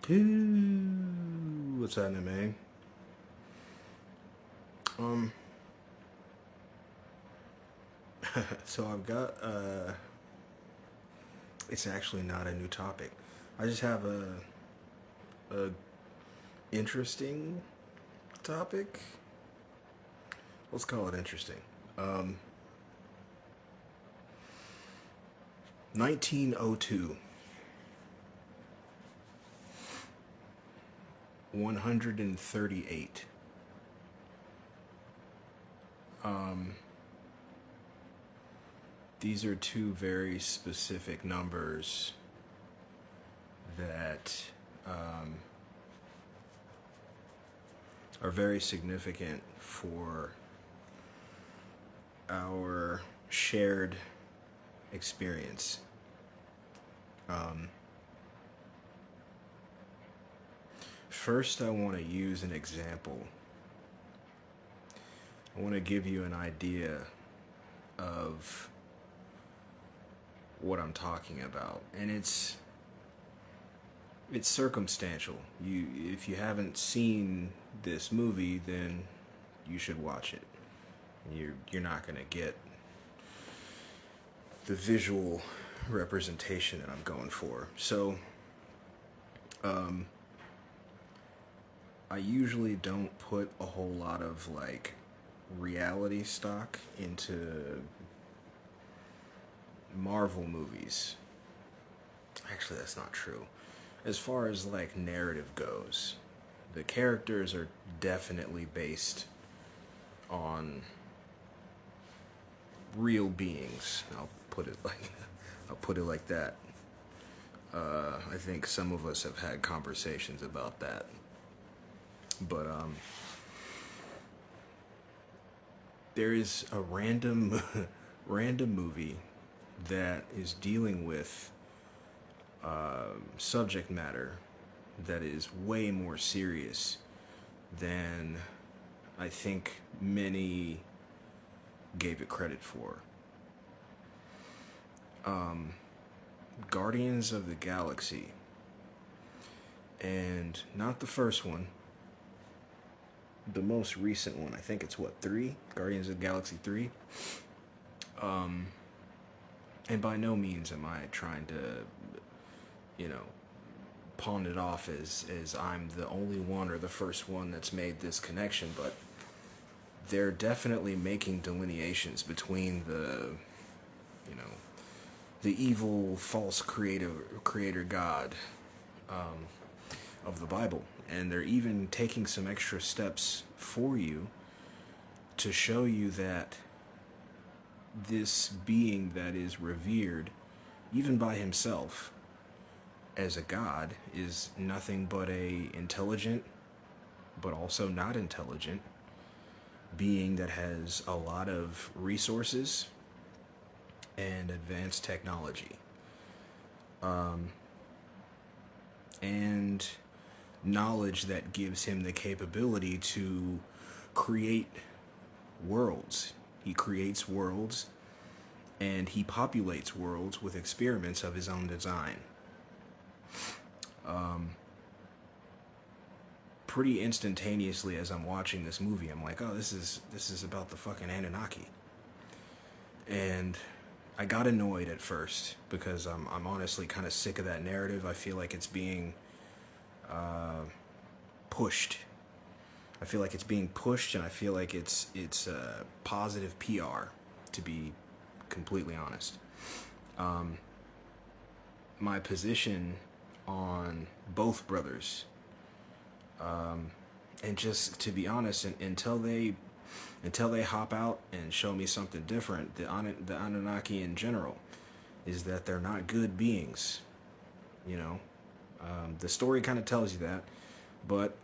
What's happening, man? Um, so I've got it's actually not a new topic. I just have a interesting topic. Let's call it interesting. Um, 1902, 138. Um, these are two very specific numbers that are very significant for our shared experience. Um, First, I want to use an example. I want to give you an idea of what I'm talking about, and it's circumstantial. If you haven't seen this movie, then you should watch it. You're not gonna get the visual representation that I'm going for. So, I usually don't put a whole lot of like reality stock into Marvel movies. Actually, that's not true. As far as like narrative goes, the characters are definitely based on real beings. I'll put it like that. I think some of us have had conversations about that. But there is a random random movie that is dealing with subject matter that is way more serious than I think many gave it credit for. Guardians of the Galaxy, and not the first one, the most recent one. I think it's what, 3? Guardians of the Galaxy 3. And by no means am I trying to, pawn it off as I'm the only one or the first one that's made this connection, but they're definitely making delineations between the evil, false creator God of the Bible. And they're even taking some extra steps for you to show you that this being that is revered, even by himself, as a god, is nothing but a intelligent, but also not intelligent, being that has a lot of resources and advanced technology. And knowledge that gives him the capability to create worlds. He creates worlds, and he populates worlds with experiments of his own design. Pretty instantaneously as I'm watching this movie, I'm like, oh, this is about the fucking Anunnaki. And I got annoyed at first because I'm honestly kind of sick of that narrative. I feel like it's being pushed. I feel like it's being pushed, and I feel like it's positive PR, to be completely honest. My position on both brothers, and just to be honest, until they hop out and show me something different, the Anunnaki in general, is that they're not good beings. The story kind of tells you that, but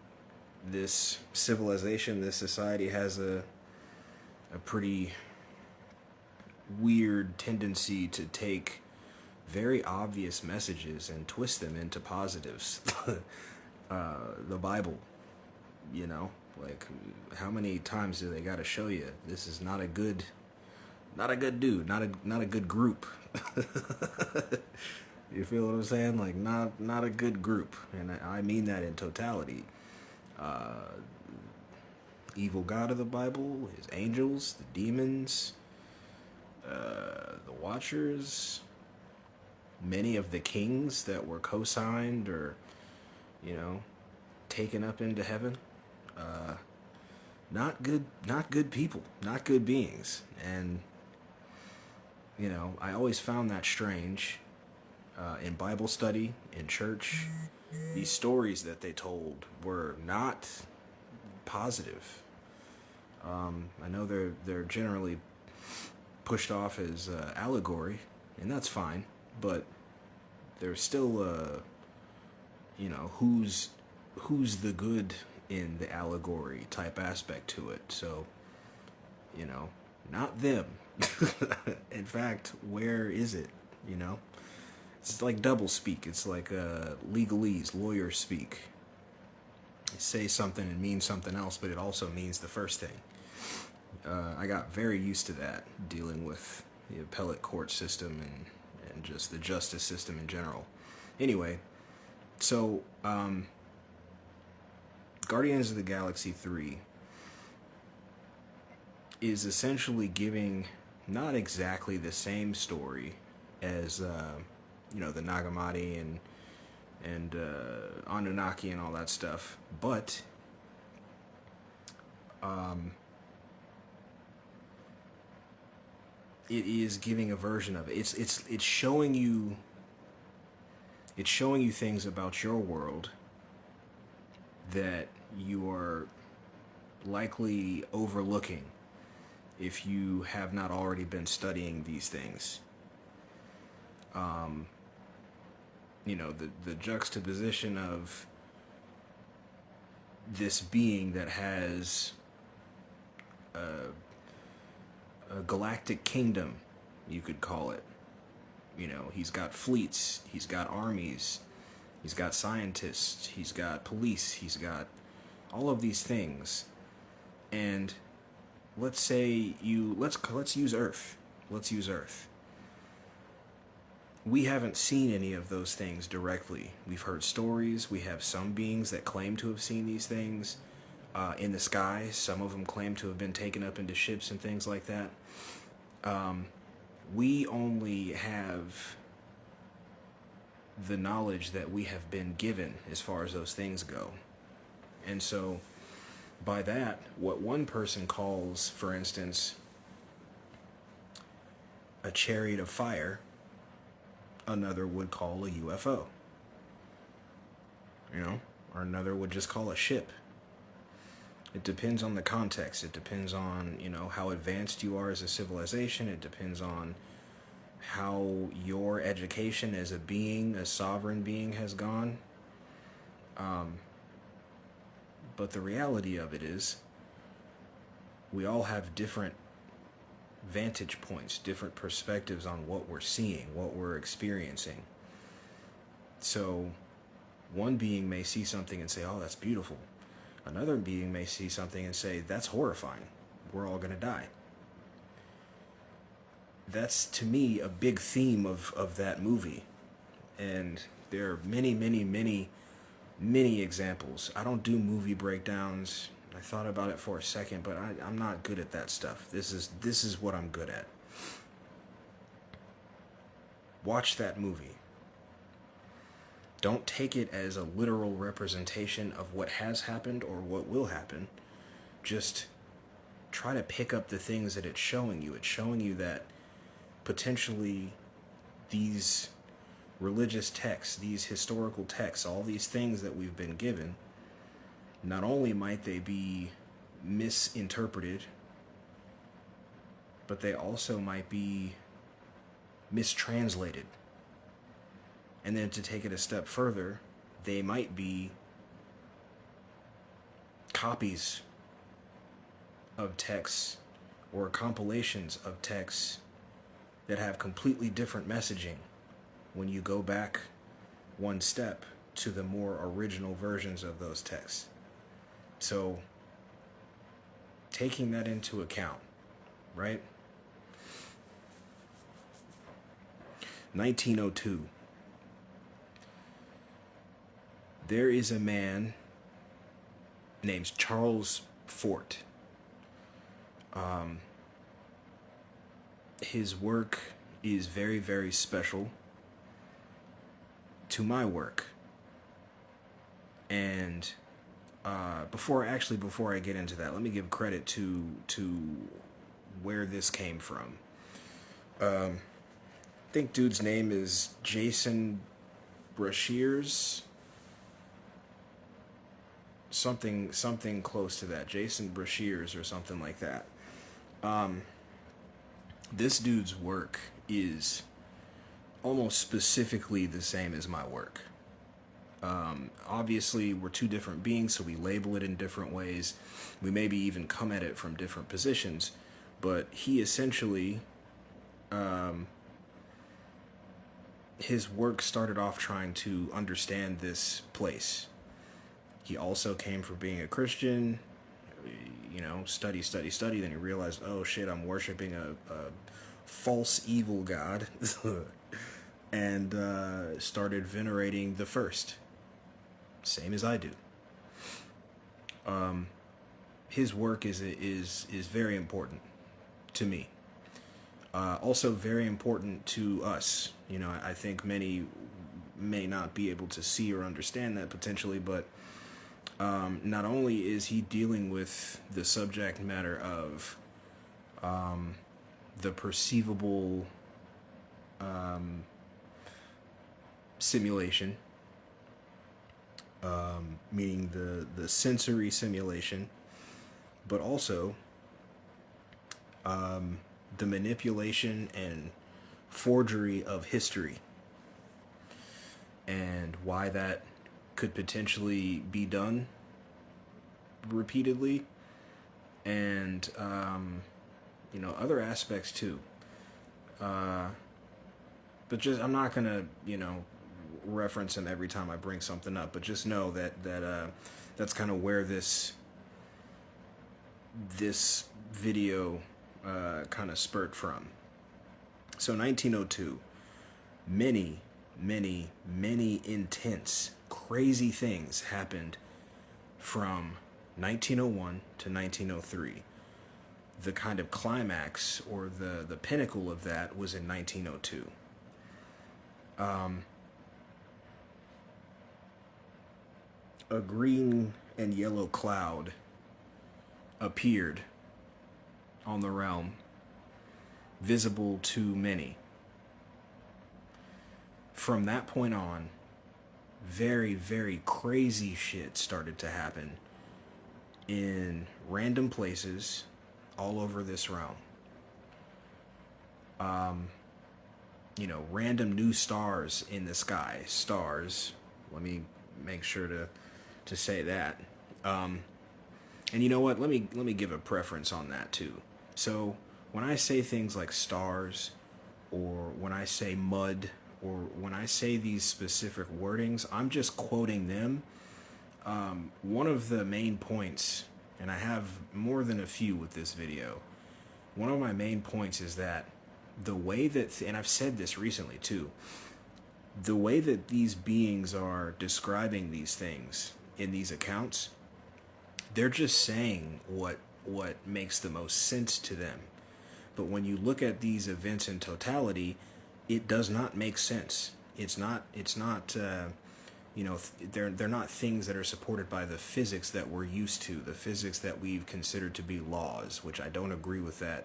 this civilization, this society has a pretty weird tendency to take very obvious messages and twist them into positives. The Bible, like, how many times do they got to show you this is not a good dude, not a good group. You feel what I'm saying? Like, not a good group, and I mean that in totality. Evil God of the Bible, his angels, the demons, the Watchers, many of the kings that were co-signed or, you know, taken up into heaven. Not good people, not good beings. And, you know, I always found that strange in Bible study, in church. These stories that they told were not positive. I know they're generally pushed off as allegory, and that's fine, but there's still you know, who's the good in the allegory type aspect to it. So, you know, not them. In fact, where is it? You know, it's like double speak. It's like legalese, lawyer speak. You say something and mean something else, but it also means the first thing. I got very used to that, dealing with the appellate court system and just the justice system in general. Anyway, so Guardians of the Galaxy 3 is essentially giving not exactly the same story as you know, the Nagamati and Anunnaki and all that stuff, but it is giving a version of it. It's showing you things about your world that you are likely overlooking if you have not already been studying these things. You know, the juxtaposition of this being that has a galactic kingdom, you could call it. You know, he's got fleets, he's got armies, he's got scientists, he's got police, he's got all of these things. And let's say let's use Earth. Let's use Earth. We haven't seen any of those things directly. We've heard stories. We have some beings that claim to have seen these things in the sky. Some of them claim to have been taken up into ships and things like that. We only have the knowledge that we have been given as far as those things go. And so by that, what one person calls, for instance, a chariot of fire, another would call a UFO. You know, or another would just call a ship. It depends on the context. It depends on, you know, how advanced you are as a civilization. It depends on how your education as a being, a sovereign being, has gone. But the reality of it is, we all have different vantage points, different perspectives on what we're seeing, what we're experiencing. So one being may see something and say, oh, that's beautiful. Another being may see something and say, that's horrifying. We're all going to die. That's, to me, a big theme of that movie. And there are many, many, many, many examples. I don't do movie breakdowns. I thought about it for a second, but I'm not good at that stuff. This is what I'm good at. Watch that movie. Don't take it as a literal representation of what has happened or what will happen. Just try to pick up the things that it's showing you. It's showing you that potentially these religious texts, these historical texts, all these things that we've been given, not only might they be misinterpreted, but they also might be mistranslated. And then to take it a step further, they might be copies of texts or compilations of texts that have completely different messaging when you go back one step to the more original versions of those texts. So, taking that into account, right? 1902. There is a man named Charles Fort. His work is very, very special to my work. And before I get into that, let me give credit to where this came from. I think dude's name is Jason Brashears. Something close to that. Jason Brashears or something like that. This dude's work is almost specifically the same as my work. Obviously, we're two different beings, so we label it in different ways. We maybe even come at it from different positions. But he essentially, his work started off trying to understand this place. He also came from being a Christian, study. Then he realized, oh shit, I'm worshiping a false evil god. And started venerating the first. Same as I do. His work is very important to me. Also very important to us. I think many may not be able to see or understand that potentially, but not only is he dealing with the subject matter of the perceivable simulation, meaning the sensory simulation, but also the manipulation and forgery of history, and why that could potentially be done repeatedly, and other aspects too. But just, I'm not gonna reference him every time I bring something up, but just know that that's kind of where this video kind of spurred from. So 1902, many intense, crazy things happened from 1901 to 1903. The kind of climax or the pinnacle of that was in 1902. A green and yellow cloud appeared on the realm, visible to many. From that point on, very, very crazy shit started to happen in random places all over this realm. Random new stars in the sky. Stars. Let me make sure to say that. And you know what? Let me give a preference on that too. So when I say things like stars, or when I say mud, or when I say these specific wordings, I'm just quoting them. One of the main points, and I have more than a few with this video, one of my main points is that the way that, and I've said this recently too, the way that these beings are describing these things in these accounts, they're just saying what makes the most sense to them. But when you look at these events in totality, it does not make sense. It's not they're not things that are supported by the physics that we're used to, the physics that we've considered to be laws, which I don't agree with that,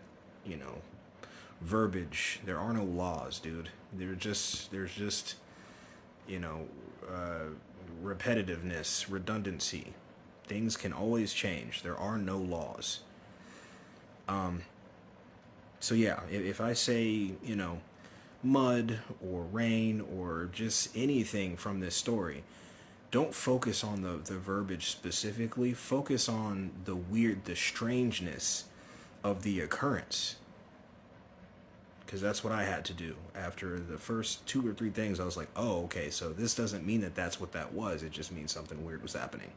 verbiage. There are no laws, dude. There's just repetitiveness, redundancy. Things can always change. There are no laws. So yeah, if I say, mud or rain or just anything from this story, don't focus on the verbiage specifically. Focus on the strangeness of the occurrence. Because that's what I had to do. After the first 2 or 3 things, I was like, oh, okay, so this doesn't mean that that's what that was. It just means something weird was happening.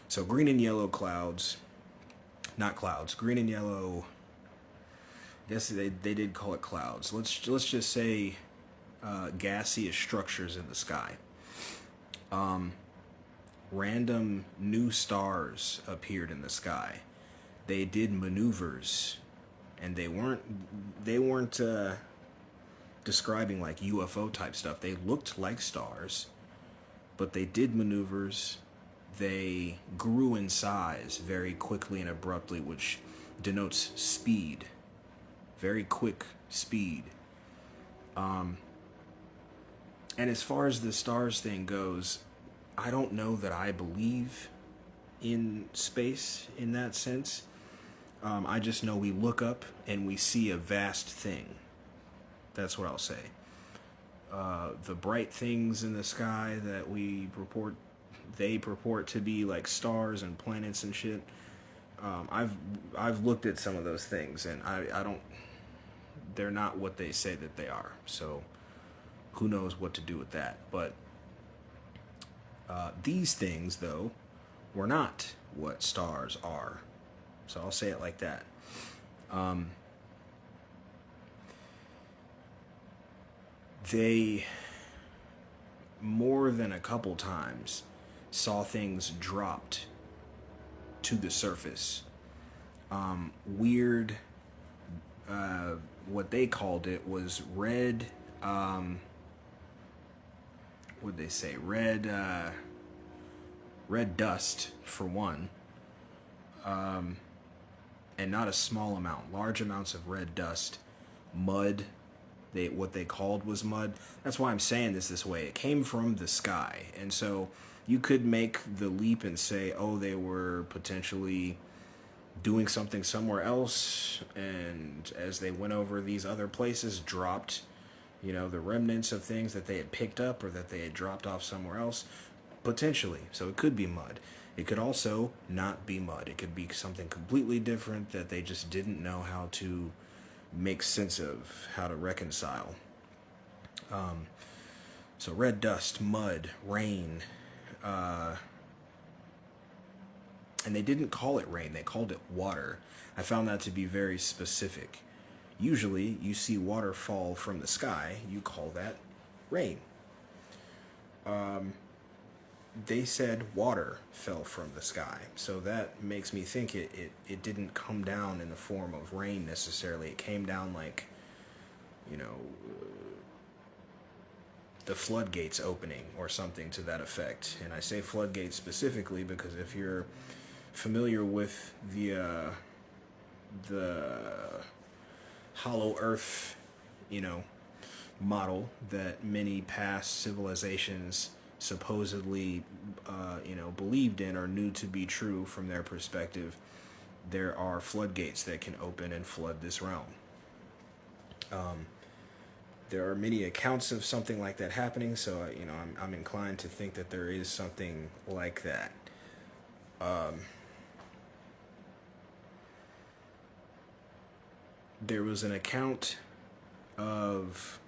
So green and yellow clouds, not clouds, green and yellow, I guess they did call it clouds. Let's just say gaseous structures in the sky. random new stars appeared in the sky. They did maneuvers, and they weren't describing like UFO type stuff. They looked like stars, but they did maneuvers. They grew in size very quickly and abruptly, which denotes speed, very quick speed. And as far as the stars thing goes, I don't know that I believe in space in that sense. I just know we look up and we see a vast thing. That's what I'll say. The bright things in the sky that they purport to be like stars and planets and shit. I've looked at some of those things, and I don't. They're not what they say that they are. So who knows what to do with that? But these things, though, were not what stars are. So I'll say it like that. They, more than a couple times, saw things dropped to the surface. Weird, what they called it was red, what'd they say? Red dust, for one. And not a small amount, large amounts of red dust, mud. What they called was mud. That's why I'm saying this way. It came from the sky. And so you could make the leap and say, oh, they were potentially doing something somewhere else, and as they went over these other places, dropped, the remnants of things that they had picked up or that they had dropped off somewhere else, potentially. So it could be mud. It could also not be mud. It could be something completely different that they just didn't know how to make sense of, how to reconcile. So red dust, mud, rain, and they didn't call it rain, they called it water. I found that to be very specific. Usually, you see water fall from the sky, you call that rain. They said water fell from the sky, so that makes me think it didn't come down in the form of rain necessarily. It came down like, the floodgates opening or something to that effect. And I say floodgates specifically because if you're familiar with the hollow earth, model that many past civilizations supposedly, believed in or knew to be true from their perspective, there are floodgates that can open and flood this realm. There are many accounts of something like that happening, so I'm inclined to think that there is something like that. There was an account of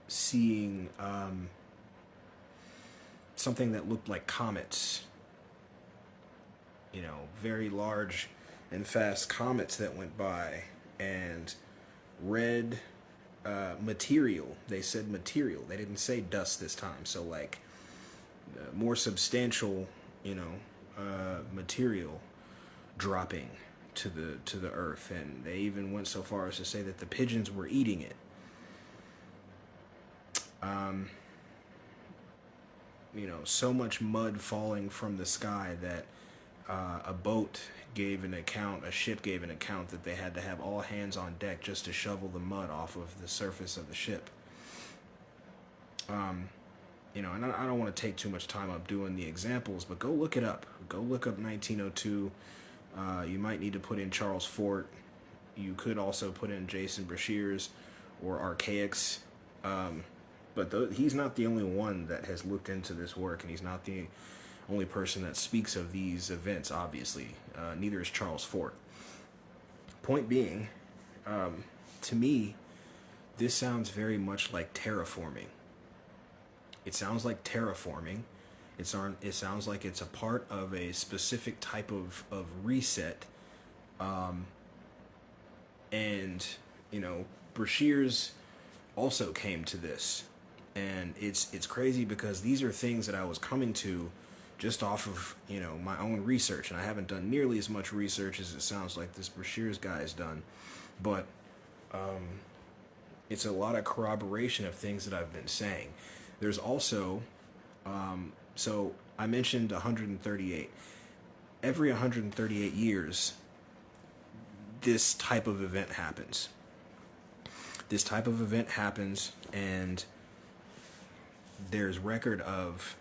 seeing something that looked like comets. Very large and fast comets that went by, and red material. They said material. They didn't say dust this time. So like more substantial, material dropping to the earth, and they even went so far as to say that the pigeons were eating it. So much mud falling from the sky that a ship gave an account that they had to have all hands on deck just to shovel the mud off of the surface of the ship. And I don't want to take too much time up doing the examples, but go look it up. Go look up 1902. You might need to put in Charles Fort. You could also put in Jason Brashears or Archaics. But he's not the only one that has looked into this work, and he's not the only person that speaks of these events, obviously. Neither is Charles Fort. Point being, to me, this sounds very much like terraforming. It sounds like terraforming. It sounds like it's a part of a specific type of reset. And, Brashears also came to this. And it's crazy because these are things that I was coming to just off of, my own research. And I haven't done nearly as much research as it sounds like this Brashears guy has done. But it's a lot of corroboration of things that I've been saying. There's also, so I mentioned 138. Every 138 years, this type of event happens. This type of event happens, and there's record of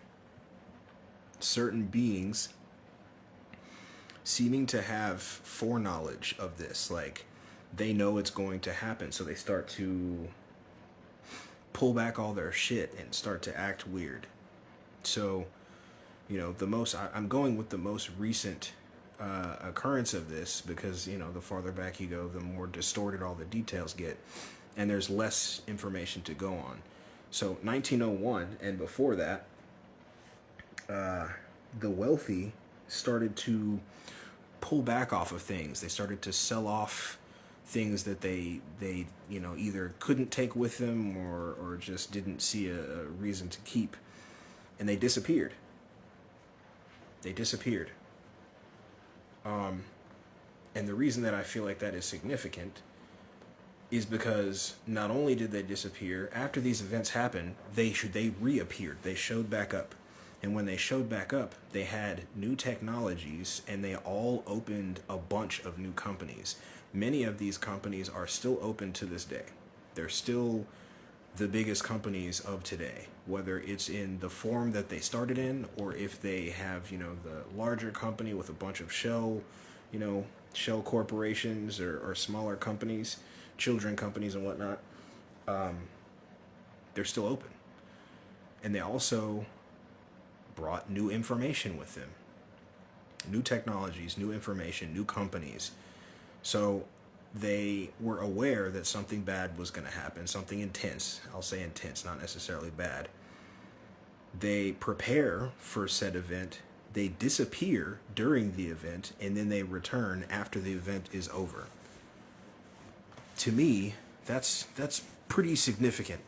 certain beings seeming to have foreknowledge of this. Like, they know it's going to happen, so they start to pull back all their shit and start to act weird. So, I'm going with the most recent occurrence of this because, the farther back you go, the more distorted all the details get, and there's less information to go on. So 1901 and before that, the wealthy started to pull back off of things. They started to sell off things that they either couldn't take with them or just didn't see a reason to keep, and they disappeared. And the reason that I feel like that is significant is because not only did they disappear, after these events happened, they reappeared. They showed back up. And when they showed back up, they had new technologies, and they all opened a bunch of new companies. Many of these companies are still open to this day. They're still the biggest companies of today, whether it's in the form that they started in, or if they have, the larger company with a bunch of shell corporations or smaller companies, children companies and whatnot. They're still open. And they also brought new information with them. New technologies, new information, new companies. So they were aware that something bad was going to happen, something intense. I'll say intense, not necessarily bad. They prepare for said event. They disappear during the event, and then they return after the event is over. To me, that's pretty significant.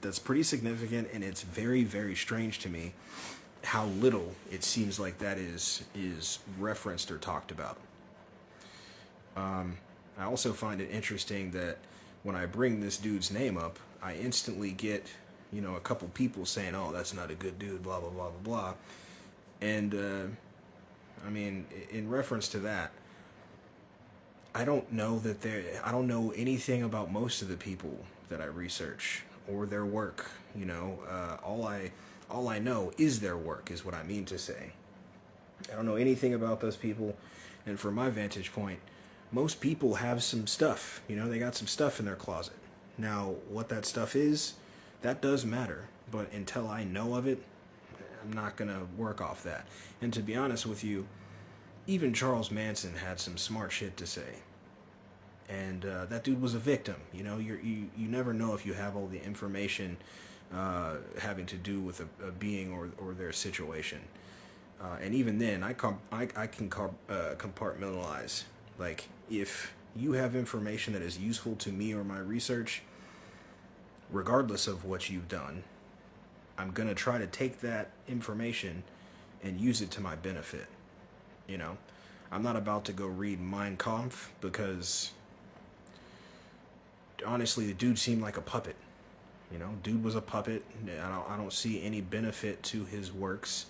That's pretty significant, and it's very, very strange to me how little it seems like that is referenced or talked about. I also find it interesting that when I bring this dude's name up, I instantly get, a couple people saying, "Oh, that's not a good dude," blah, blah, blah, blah, blah. And, in reference to that, I don't know anything about most of the people that I research or their work. All I know is their work, is what I mean to say. I don't know anything about those people, and from my vantage point, most people have some stuff. They got some stuff in their closet. Now, what that stuff is, that does matter, but until I know of it, I'm not going to work off that. And to be honest with you, even Charles Manson had some smart shit to say. And that dude was a victim. You never know if you have all the information having to do with a being or their situation. And even then, I can compartmentalize. Like, if you have information that is useful to me or my research, regardless of what you've done, I'm going to try to take that information and use it to my benefit. I'm not about to go read Mein Kampf because, honestly, the dude seemed like a puppet. Dude was a puppet. I don't see any benefit to his works.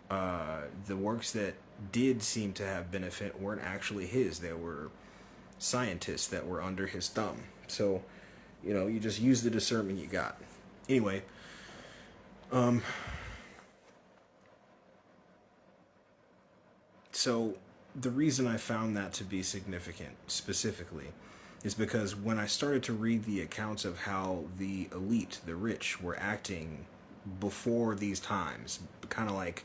The works that did seem to have benefit weren't actually his. They were scientists that were under his thumb. So, you just use the discernment you got. Anyway, so the reason I found that to be significant specifically is because when I started to read the accounts of how the elite, the rich, were acting before these times, kind of like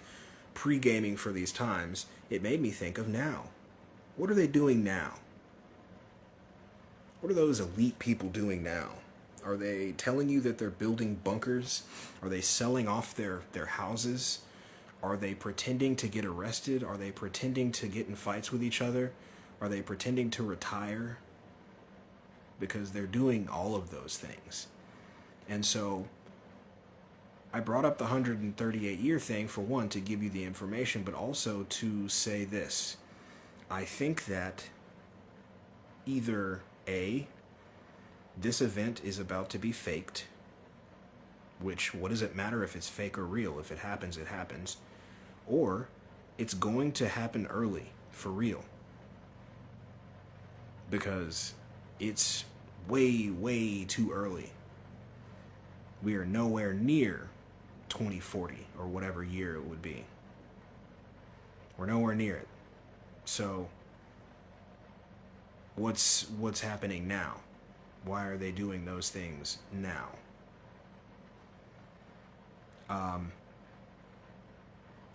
pre-gaming for these times, it made me think of now. What are they doing now? What are those elite people doing now? Are they telling you that they're building bunkers? Are they selling off their houses? Are they pretending to get arrested? Are they pretending to get in fights with each other? Are they pretending to retire? Because they're doing all of those things. And so I brought up the 138-year thing, for one, to give you the information, but also to say this. I think that either A, this event is about to be faked, which, what does it matter if it's fake or real? If it happens, it happens. Or it's going to happen early, for real. Because it's way, way too early. We are nowhere near 2040 or whatever year it would be. We're nowhere near it. So what's happening now? Why are they doing those things now?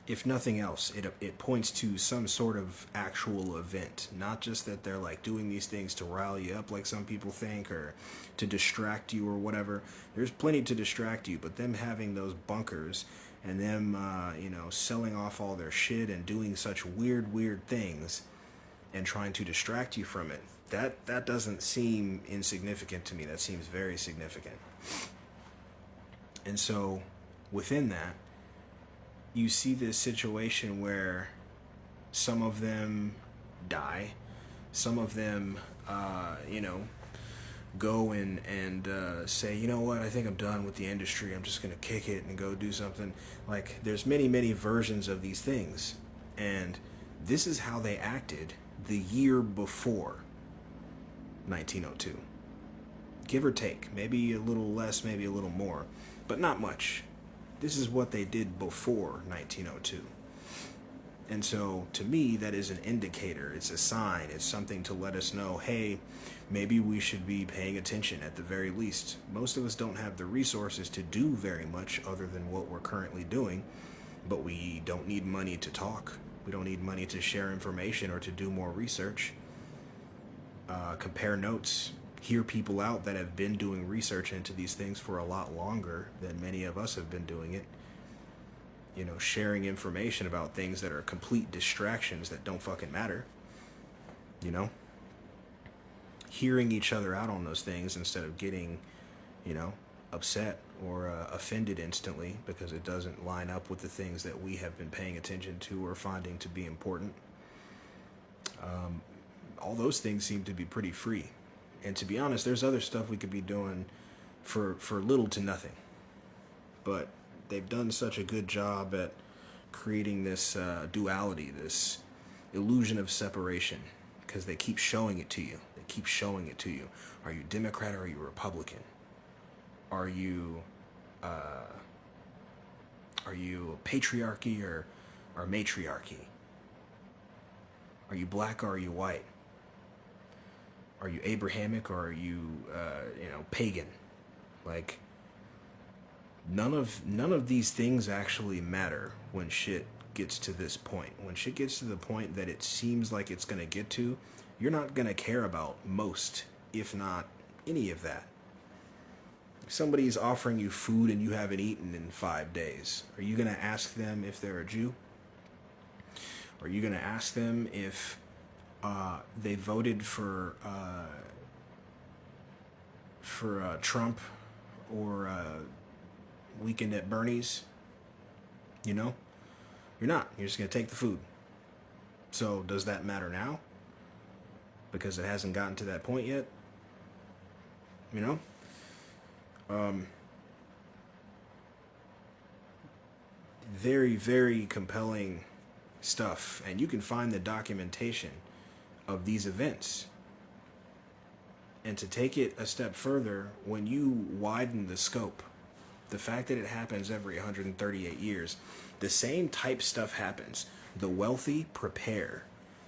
If nothing else, it points to some sort of actual event. Not just that they're like doing these things to rile you up like some people think, or to distract you or whatever. There's plenty to distract you, but them having those bunkers and them, selling off all their shit and doing such weird things and trying to distract you from it, that doesn't seem insignificant to me. That seems very significant. And so within that, you see this situation where some of them die, some of them, go and say, you know what, I think I'm done with the industry. I'm just going to kick it and go do something. Like, there's many versions of these things. And this is how they acted the year before 1902. Give or take. Maybe a little less, maybe a little more. But not much. This is what they did before 1902. And so, to me, that is an indicator. It's a sign. It's something to let us know, hey, maybe we should be paying attention at the very least. Most of us don't have the resources to do very much other than what we're currently doing, but we don't need money to talk. We don't need money to share information or to do more research. Compare notes. Hear people out that have been doing research into these things for a lot longer than many of us have been doing it. Sharing information about things that are complete distractions that don't fucking matter. Hearing each other out on those things instead of getting, upset or offended instantly because it doesn't line up with the things that we have been paying attention to or finding to be important. All those things seem to be pretty free. And to be honest, there's other stuff we could be doing for little to nothing. But they've done such a good job at creating this duality, this illusion of separation, because they keep showing it to you. They keep showing it to you. Are you Democrat or are you Republican? Are you patriarchy or matriarchy? Are you black or are you white? Are you Abrahamic or are you, pagan? Like, none of these things actually matter when shit gets to this point. When shit gets to the point that it seems like it's going to get to, you're not going to care about most, if not any of that. If somebody's offering you food and you haven't eaten in 5 days, are you going to ask them if they're a Jew? Are you going to ask them if they voted for Trump or Weekend at Bernie's? You're not. You're just going to take the food. So does that matter now? Because it hasn't gotten to that point yet? Very, very compelling stuff. And you can find the documentation of these events. And to take it a step further, when you widen the scope, the fact that it happens every 138 years, the same type stuff happens. The wealthy prepare.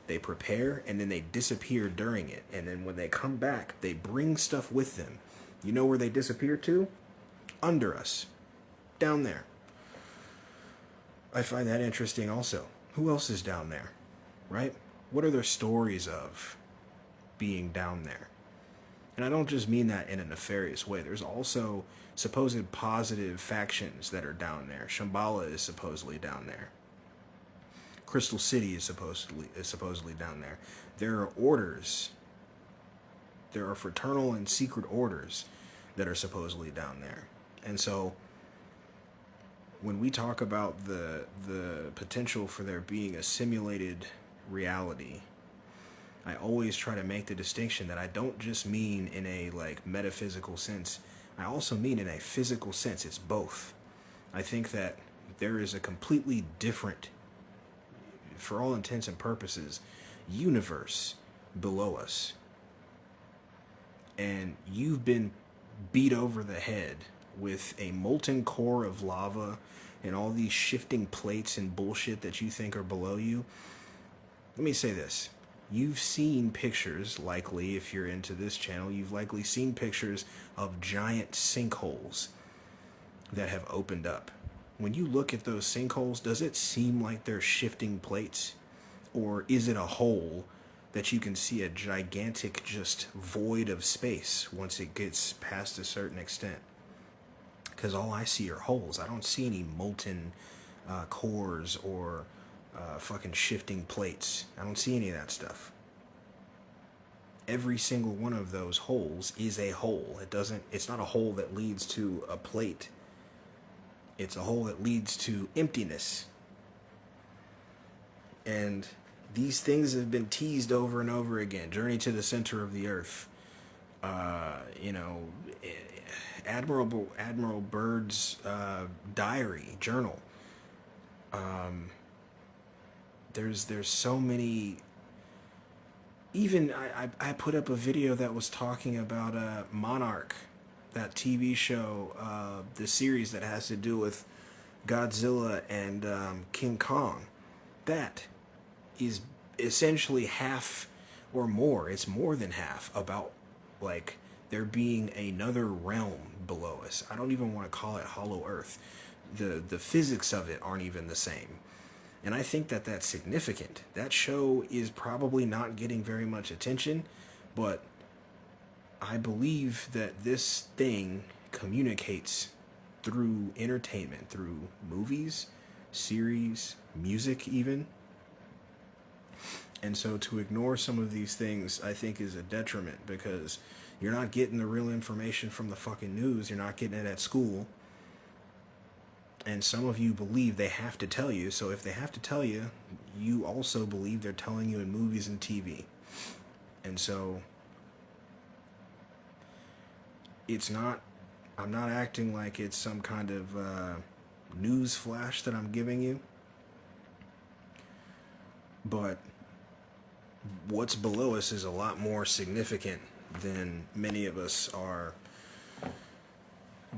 They prepare and then they disappear during it. And then when they come back, they bring stuff with them. You know where they disappear to? Under us. Down there. I find that interesting also. Who else is down there? Right? What are their stories of being down there? And I don't just mean that in a nefarious way. There's also supposed positive factions that are down there. Shambhala is supposedly down there. Crystal City is supposedly down there. There are orders. There are fraternal and secret orders that are supposedly down there. And so when we talk about the potential for there being a simulated reality, I always try to make the distinction that I don't just mean in a like metaphysical sense. I also mean in a physical sense. It's both. I think that there is a completely different, for all intents and purposes, universe below us. And you've been beat over the head with a molten core of lava and all these shifting plates and bullshit that you think are below you. Let me say this. You've seen pictures, likely, if you're into this channel, you've likely seen pictures of giant sinkholes that have opened up. When you look at those sinkholes, does it seem like they're shifting plates? Or is it a hole that you can see a gigantic just void of space once it gets past a certain extent? Because all I see are holes. I don't see any molten cores or fucking shifting plates. I don't see any of that stuff. Every single one of those holes is a hole. It's not a hole that leads to a plate. It's a hole that leads to emptiness. And these things have been teased over and over again. Journey to the Center of the Earth. Admiral Byrd's diary, journal. There's so many. Even I put up a video that was talking about Monarch, that TV show, the series that has to do with Godzilla and King Kong. That is essentially half or more. It's more than half about like there being another realm below us. I don't even want to call it Hollow Earth. The physics of it aren't even the same. And I think that that's significant. That show is probably not getting very much attention, but I believe that this thing communicates through entertainment, through movies, series, music even. And so to ignore some of these things, I think, is a detriment, because you're not getting the real information from the fucking news. You're not getting it at school. And some of you believe they have to tell you. So if they have to tell you, you also believe they're telling you in movies and TV. And so I'm not acting like it's some kind of news flash that I'm giving you. But what's below us is a lot more significant than many of us are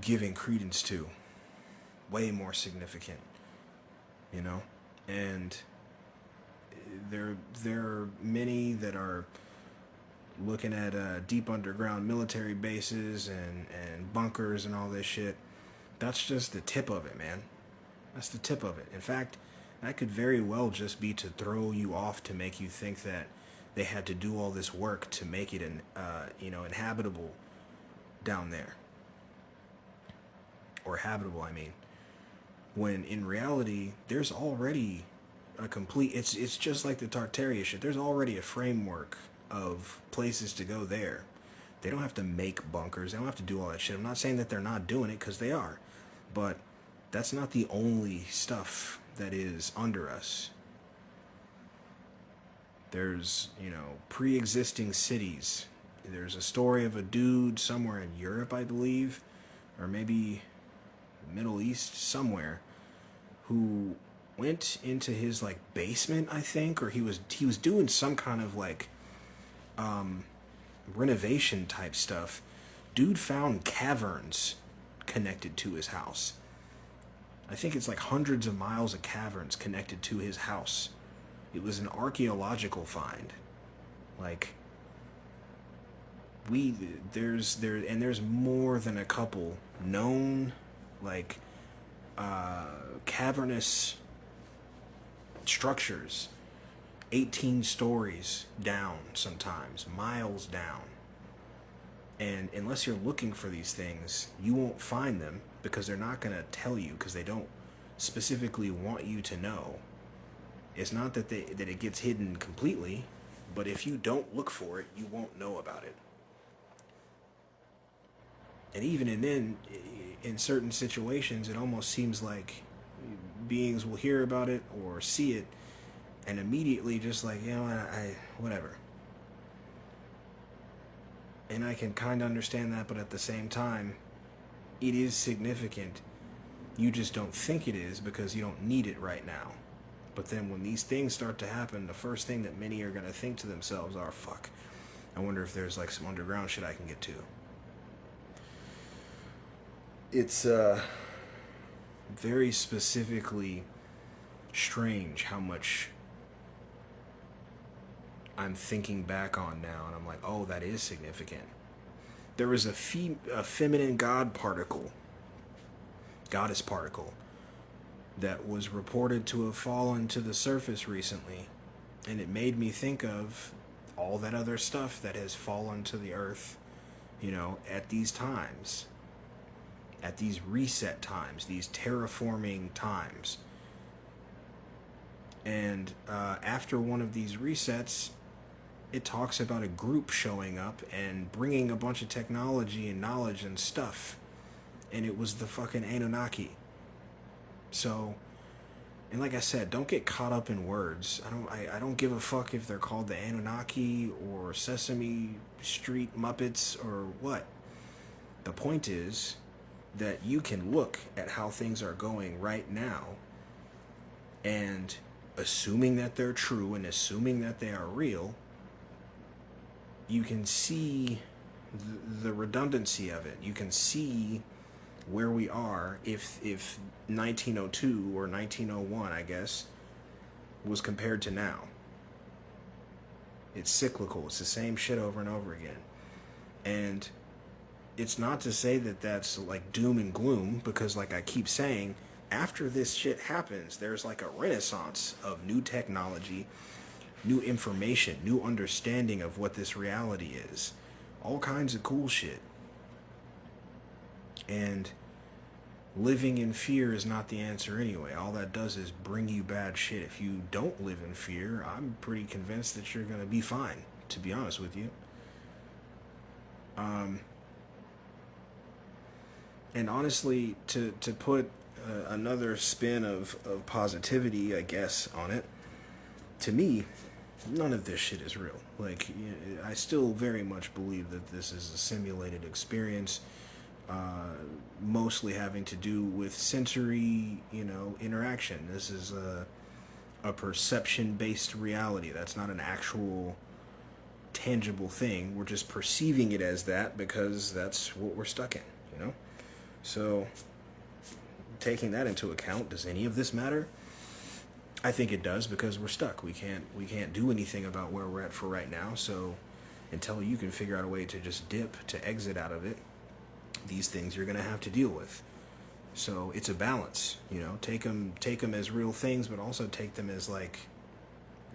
giving credence to. Way more significant, you know? And there are many that are looking at deep underground military bases and bunkers and all this shit. That's just the tip of it, man. That's the tip of it. In fact, that could very well just be to throw you off, to make you think that they had to do all this work to make it inhabitable down there. Or habitable, I mean. When in reality, there's already a complete... It's just like the Tartaria shit. There's already a framework of places to go there. They don't have to make bunkers. They don't have to do all that shit. I'm not saying that they're not doing it, because they are. But that's not the only stuff that is under us. There's, pre-existing cities. There's a story of a dude somewhere in Europe, I believe, or maybe Middle East, somewhere, who went into his basement, I think, or he was doing some kind of renovation type stuff. Dude found caverns connected to his house. I think it's hundreds of miles of caverns connected to his house. It was an archaeological find. There's more than a couple known cavernous structures, 18 stories down, sometimes miles down. And unless you're looking for these things, you won't find them, because they're not going to tell you, because they don't specifically want you to know. It's not that it gets hidden completely, but if you don't look for it, you won't know about it. And even in certain situations, it almost seems like beings will hear about it or see it and immediately just like, you know, I whatever. And I can kind of understand that, but at the same time, it is significant. You just don't think it is because you don't need it right now. But then when these things start to happen, the first thing that many are going to think to themselves are, fuck, I wonder if there's like some underground shit I can get to. It's very specifically strange how much I'm thinking back on now, and I'm like, oh, that is significant. There was a feminine goddess particle, that was reported to have fallen to the surface recently, and it made me think of all that other stuff that has fallen to the earth, you know, at these times, at these reset times, these terraforming times. And after one of these resets, it talks about a group showing up and bringing a bunch of technology and knowledge and stuff, and it was the fucking Anunnaki. So, and like I said, don't get caught up in words. I don't give a fuck if they're called the Anunnaki or Sesame Street Muppets or what. The point is that you can look at how things are going right now, and assuming that they're true and assuming that they are real, you can see the redundancy of it. You can see where we are if 1902 or 1901, I guess, was compared to now. It's cyclical. It's the same shit over and over again. And it's not to say that that's like doom and gloom, because like I keep saying, after this shit happens, there's like a renaissance of new technology, new information, new understanding of what this reality is. All kinds of cool shit. And living in fear is not the answer anyway. All that does is bring you bad shit. If you don't live in fear, I'm pretty convinced that you're going to be fine, to be honest with you. And honestly, to put another spin of positivity, I guess, on it, to me, none of this shit is real. Like, I still very much believe that this is a simulated experience, mostly having to do with sensory, interaction. This is a perception-based reality. That's not an actual tangible thing. We're just perceiving it as that because that's what we're stuck in, So, taking that into account, does any of this matter? I think it does, because we're stuck. We can't do anything about where we're at for right now. So until you can figure out a way to just dip, to exit out of it, these things you're going to have to deal with. So it's a balance, take them as real things, but also take them as like,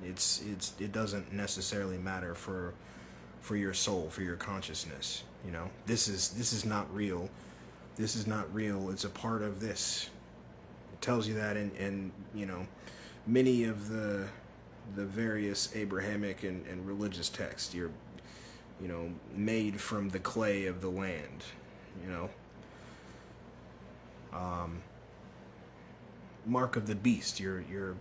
it doesn't necessarily matter for your soul, for your consciousness. This is not real. This is not real. It's a part of this. It tells you that in many of the various Abrahamic and religious texts. You're, made from the clay of the land, mark of the beast. You're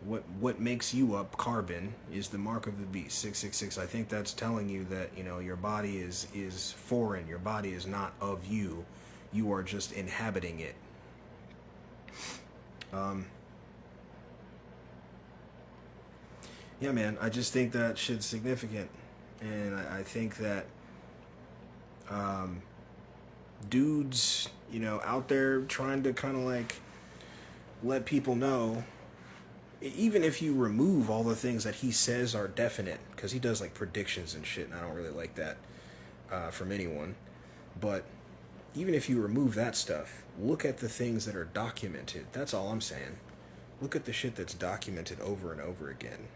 what makes you up, carbon, is the mark of the beast, 666. I think that's telling you that, your body is foreign. Your body is not of you. You are just inhabiting it. Yeah, man, I just think that shit's significant. And I think that dudes, out there trying to kind of like let people know, even if you remove all the things that he says are definite, because he does like predictions and shit, and I don't really like that from anyone. But even if you remove that stuff, look at the things that are documented. That's all I'm saying. Look at the shit that's documented over and over again.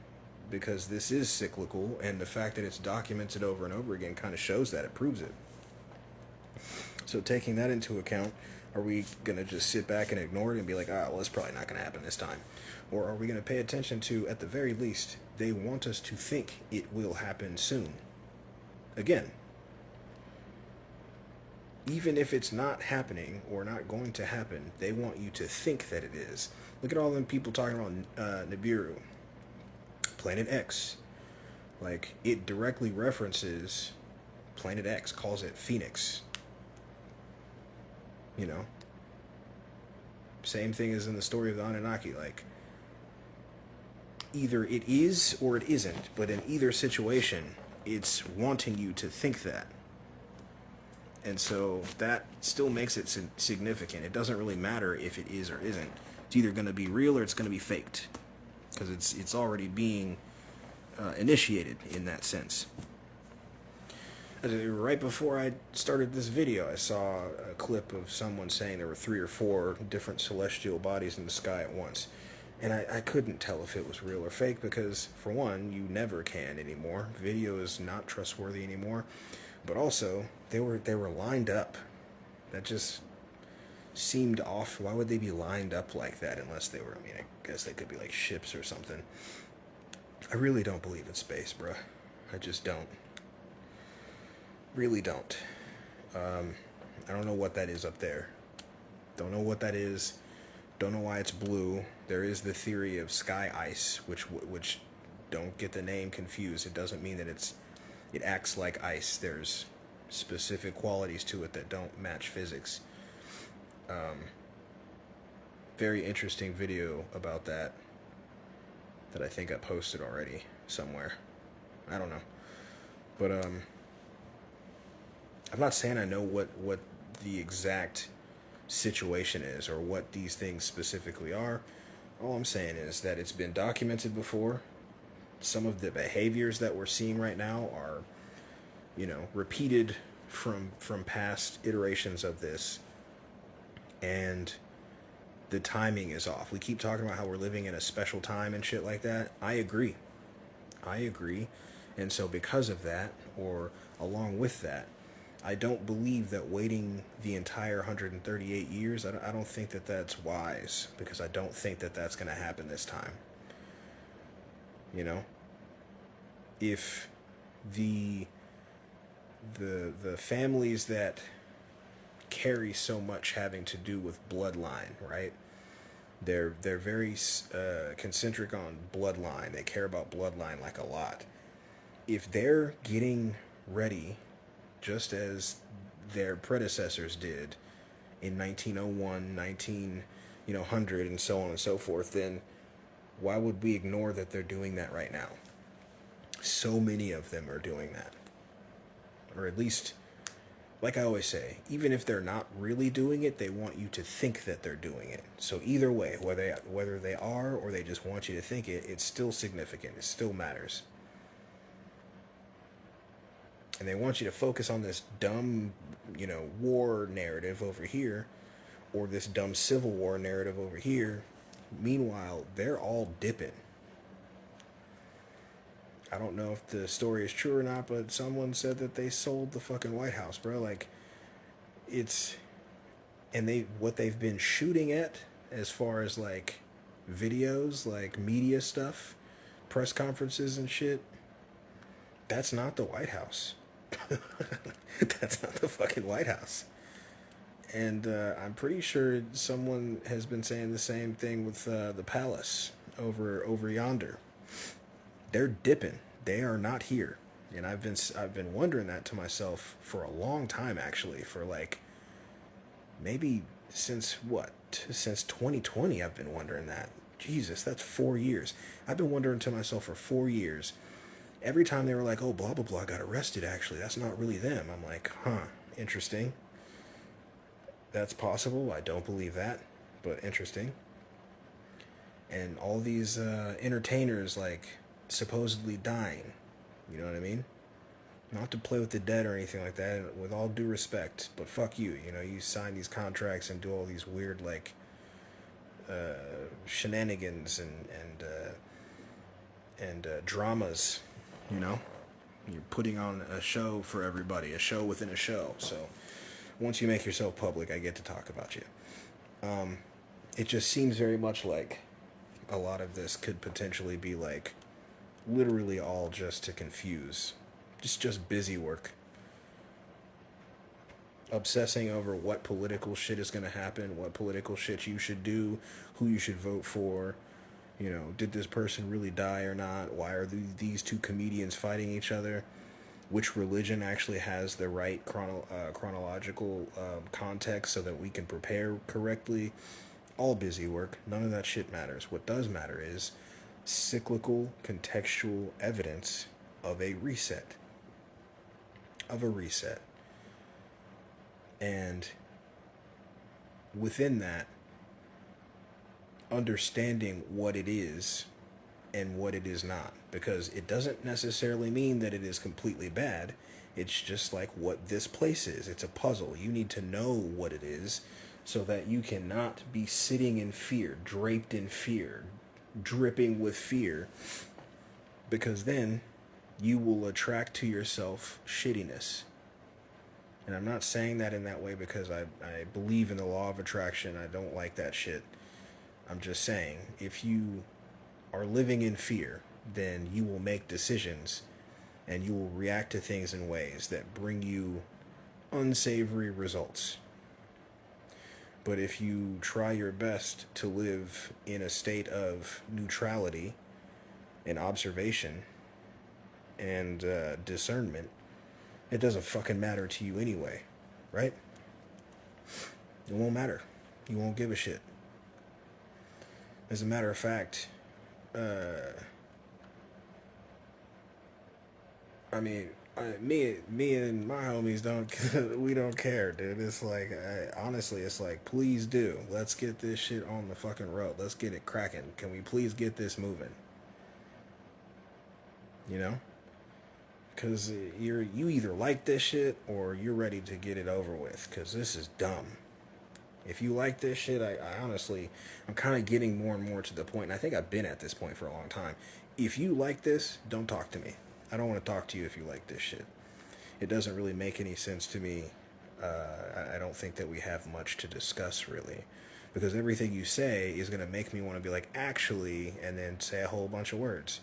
Because this is cyclical, and the fact that it's documented over and over again kind of shows that, it proves it. So taking that into account, are we going to just sit back and ignore it and be like, well, it's probably not going to happen this time? Or are we going to pay attention to, at the very least, they want us to think it will happen soon? Again, Even if it's not happening or not going to happen, they want you to think that it is. Look at all them people talking about Nibiru, Planet X. Like, it directly references Planet X, calls it Phoenix. You know? Same thing as in the story of the Anunnaki. Like, either it is or it isn't, but in either situation, it's wanting you to think that. And so that still makes it significant. It doesn't really matter if it is or isn't. It's either going to be real or it's going to be faked, because it's already being initiated in that sense. Right before I started this video, I saw a clip of someone saying there were 3 or 4 different celestial bodies in the sky at once. And I couldn't tell if it was real or fake because, for one, you never can anymore. Video is not trustworthy anymore. But also, they were lined up. That just seemed off. Why would they be lined up like that unless they were, I mean, I guess they could be like ships or something. I really don't believe in space, bruh. I just don't. Really don't. I don't know what that is up there. Don't know what that is. Don't know why it's blue. There is the theory of sky ice, which don't get the name confused. It doesn't mean that it acts like ice. There's specific qualities to it that don't match physics. Very interesting video about that I think I posted already somewhere. I don't know. But I'm not saying I know what the exact situation is or what these things specifically are. All I'm saying is that it's been documented before. Some of the behaviors that we're seeing right now are, repeated from past iterations of this, and the timing is off. We keep talking about how we're living in a special time and shit like that. I agree. And so because of that, or along with that, I don't believe that waiting the entire 138 years, I don't think that that's wise, because I don't think that that's going to happen this time. If the families that carry so much having to do with bloodline, right? They're very concentric on bloodline. They care about bloodline like a lot. If they're getting ready, just as their predecessors did in 1901, 1900, and so on and so forth, then why would we ignore that they're doing that right now? So many of them are doing that. Or at least, like I always say, even if they're not really doing it, they want you to think that they're doing it. So either way, whether they are or they just want you to think it, it's still significant. It still matters. And they want you to focus on this dumb, war narrative over here, or this dumb civil war narrative over here. Meanwhile, they're all dipping. I don't know if the story is true or not, but someone said that they sold the fucking White House, bro. Like, what they've been shooting at, as far as like videos, like media stuff, press conferences and shit, that's not the White House. That's not the fucking White House. And I'm pretty sure someone has been saying the same thing with the palace over yonder. They're dipping. They are not here. And I've been wondering that to myself for a long time, actually, for like maybe since 2020 I've been wondering that. Jesus, that's 4 years. I've been wondering to myself for 4 years. Every time they were like, oh, blah, blah, blah, got arrested, actually. That's not really them. I'm like, huh, interesting. That's possible. I don't believe that, but interesting. And all these entertainers, like, supposedly dying. You know what I mean? Not to play with the dead or anything like that, with all due respect, but fuck you. You sign these contracts and do all these weird, like, shenanigans and dramas. You're putting on a show for everybody, a show within a show. So once you make yourself public, I get to talk about you. It just seems very much like a lot of this could potentially be like literally all just to confuse, just busy work. obsessing over what political shit is going to happen, what political shit you should do, who you should vote for. You know, did this person really die or not? Why are these two comedians fighting each other? Which religion actually has the right chronological context so that we can prepare correctly? All busy work. None of that shit matters. What does matter is cyclical contextual evidence of a reset. Of a reset. And within that, understanding what it is and what it is not, because it doesn't necessarily mean that it is completely bad. It's just like what this place is. It's a puzzle. You need to know what it is so that you cannot be sitting in fear, draped in fear, dripping with fear, because then you will attract to yourself shittiness. And I'm not saying that in that way because I believe in the law of attraction. I don't like that shit. I'm just saying, if you are living in fear, then you will make decisions and you will react to things in ways that bring you unsavory results. But if you try your best to live in a state of neutrality and observation and discernment, it doesn't fucking matter to you anyway, right? It won't matter. You won't give a shit. As a matter of fact, me and my homies we don't care, dude. It's like, honestly, it's like, please do. Let's get this shit on the fucking road. Let's get it cracking. Can we please get this moving? You know? Because you either like this shit or you're ready to get it over with. Because this is dumb. If you like this shit, I honestly, I'm kind of getting more and more to the point, and I think I've been at this point for a long time. If you like this, don't talk to me. I don't want to talk to you if you like this shit. It doesn't really make any sense to me. I don't think that we have much to discuss, really. Because everything you say is going to make me want to be like, actually, and then say a whole bunch of words.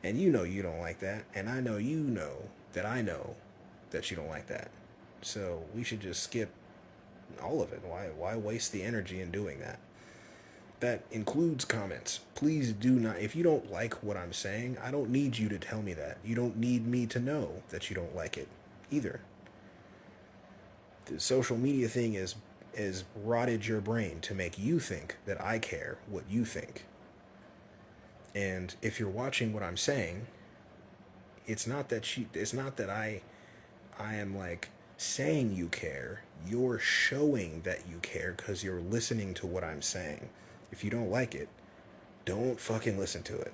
And you know you don't like that, and I know you know that you don't like that. So we should just skip all of it. Why waste the energy in doing that? That includes comments. Please do not, if you don't like what I'm saying, I don't need you to tell me that. You don't need me to know that you don't like it either. The social media thing is rotted your brain to make you think that I care what you think. And if you're watching what I'm saying, it's not that I am like saying you care. You're showing that you care because you're listening to what I'm saying. If you don't like it, don't fucking listen to it.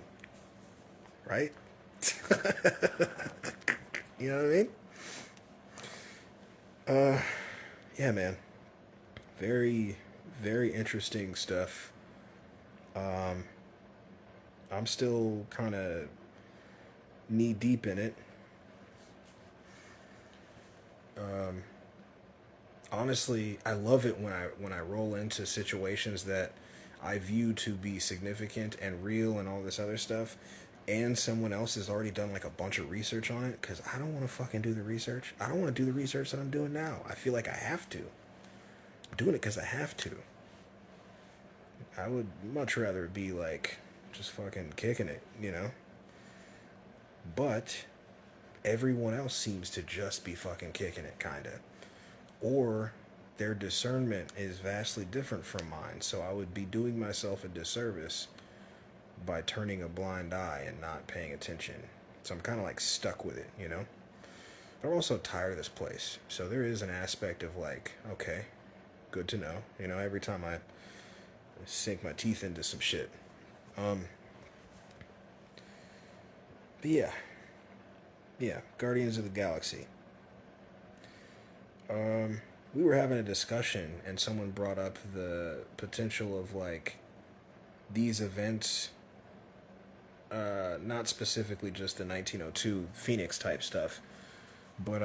Right? You know what I mean? Yeah, man. Very, very interesting stuff. I'm still kind of knee deep in it. Honestly, I love it when I roll into situations that I view to be significant and real and all this other stuff, and someone else has already done like a bunch of research on it, because I don't want to fucking do the research. I don't want to do the research that I'm doing now. I feel like I have to. I'm doing it because I have to. I would much rather be like just fucking kicking it, you know? But everyone else seems to just be fucking kicking it, kinda. Or their discernment is vastly different from mine, so I would be doing myself a disservice by turning a blind eye and not paying attention. So I'm kind of like stuck with it, you know? But I'm also tired of this place, so there is an aspect of like, okay, good to know, you know, every time I sink my teeth into some shit. But yeah, Guardians of the Galaxy. We were having a discussion, and someone brought up the potential of like these events, not specifically just the 1902 Phoenix type stuff, but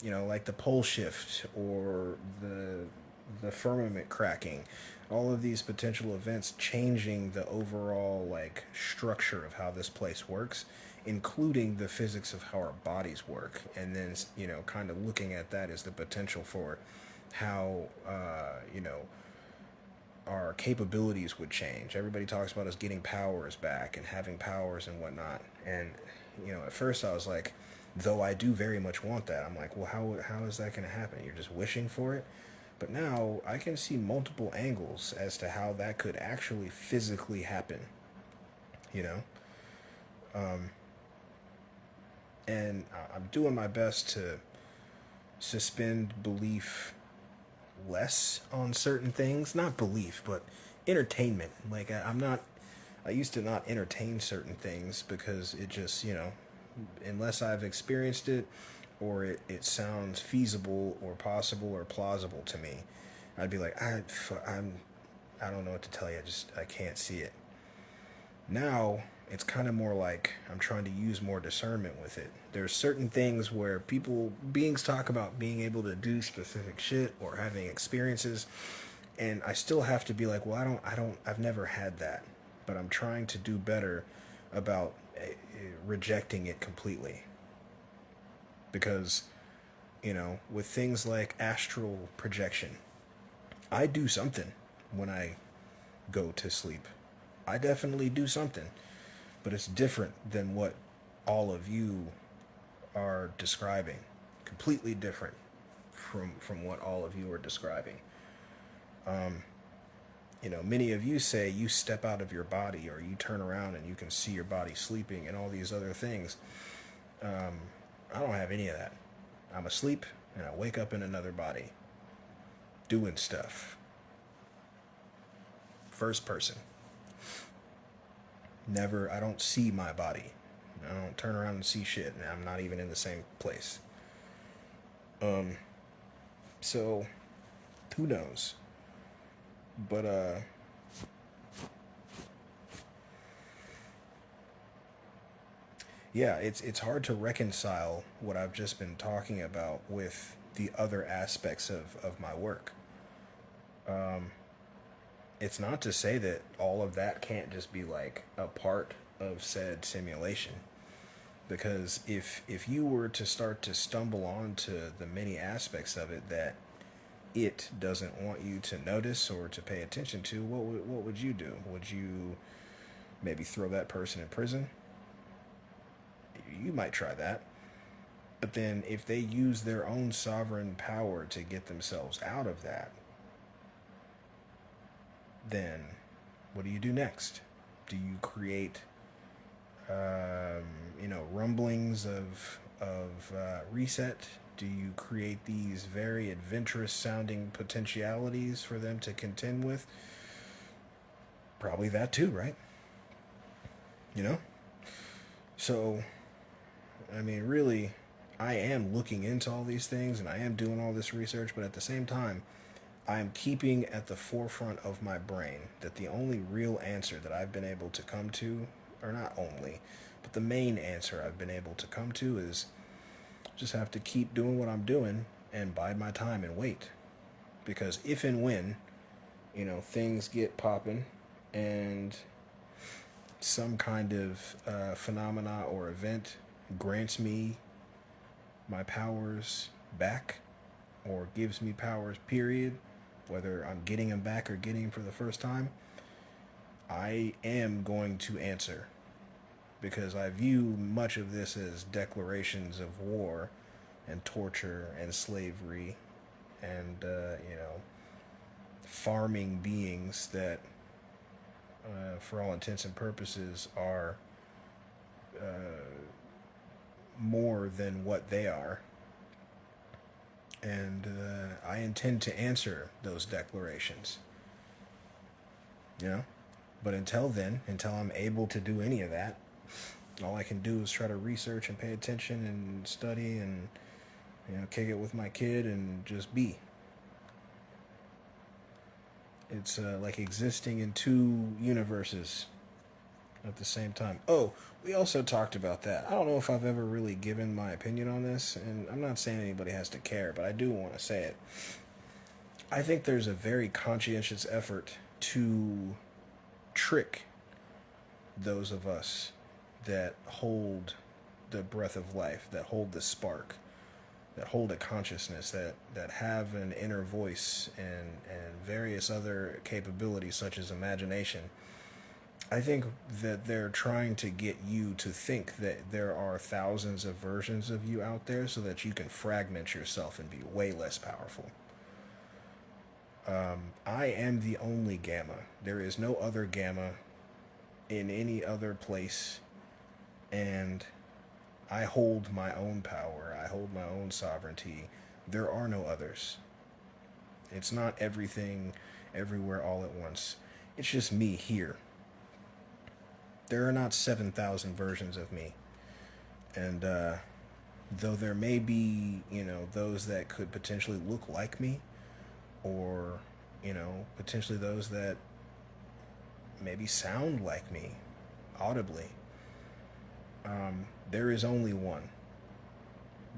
you know, like the pole shift or the firmament cracking, all of these potential events changing the overall like structure of how this place works including the physics of how our bodies work, and then, you know, kind of looking at that as the potential for how, you know, our capabilities would change. Everybody talks about us getting powers back and having powers and whatnot. And, you know, at first I was like, though I do very much want that, I'm like, well, how is that going to happen? You're just wishing for it? But now I can see multiple angles as to how that could actually physically happen, you know? And I'm doing my best to suspend belief less on certain things. Not belief, but entertainment. Like, I used to not entertain certain things because it just, you know, unless I've experienced it or it sounds feasible or possible or plausible to me, I'd be like, I don't know what to tell you. I can't see it. Now it's kind of more like I'm trying to use more discernment with it. There's certain things where beings talk about being able to do specific shit or having experiences, and I still have to be like, well, I've never had that, but I'm trying to do better about rejecting it completely. Because, you know, with things like astral projection, I do something when I go to sleep. I definitely do something, but it's different than what all of you are describing. Completely different from what all of you are describing. You know, many of you say you step out of your body or you turn around and you can see your body sleeping and all these other things. I don't have any of that. I'm asleep and I wake up in another body doing stuff. First person. Never, I don't see my body. I don't turn around and see shit, and I'm not even in the same place. So, who knows? But, yeah, it's hard to reconcile what I've just been talking about with the other aspects of my work. It's not to say that all of that can't just be like a part of said simulation. Because if you were to start to stumble onto the many aspects of it that it doesn't want you to notice or to pay attention to, what would you do? Would you maybe throw that person in prison? You might try that. But then if they use their own sovereign power to get themselves out of that, then what do you do next? Do you create, you know, rumblings of reset? Do you create these very adventurous sounding potentialities for them to contend with? Probably that too, right? You know? So, I mean, really, I am looking into all these things and I am doing all this research, but at the same time, I am keeping at the forefront of my brain that the only real answer that I've been able to come to, or not only, but the main answer I've been able to come to is just have to keep doing what I'm doing and bide my time and wait. Because if and when, you know, things get popping and some kind of phenomena or event grants me my powers back or gives me powers, period, whether I'm getting them back or getting them for the first time, I am going to answer. Because I view much of this as declarations of war and torture and slavery and, you know, farming beings that, for all intents and purposes, are more than what they are. And I intend to answer those declarations. You know? But until then, until I'm able to do any of that, all I can do is try to research and pay attention and study and, you know, kick it with my kid and just be. It's like existing in two universes at the same time. Oh, we also talked about that. I don't know if I've ever really given my opinion on this, and I'm not saying anybody has to care, but I do want to say it. I think there's a very conscientious effort to trick those of us that hold the breath of life, that hold the spark, that hold a consciousness, that have an inner voice and various other capabilities such as imagination. I think that they're trying to get you to think that there are thousands of versions of you out there so that you can fragment yourself and be way less powerful. I am the only gamma. There is no other gamma in any other place, and I hold my own power. I hold my own sovereignty. There are no others. It's not everything, everywhere, all at once. It's just me here. There are not 7,000 versions of me. And though there may be, those that could potentially look like me, or, potentially those that maybe sound like me audibly, there is only one.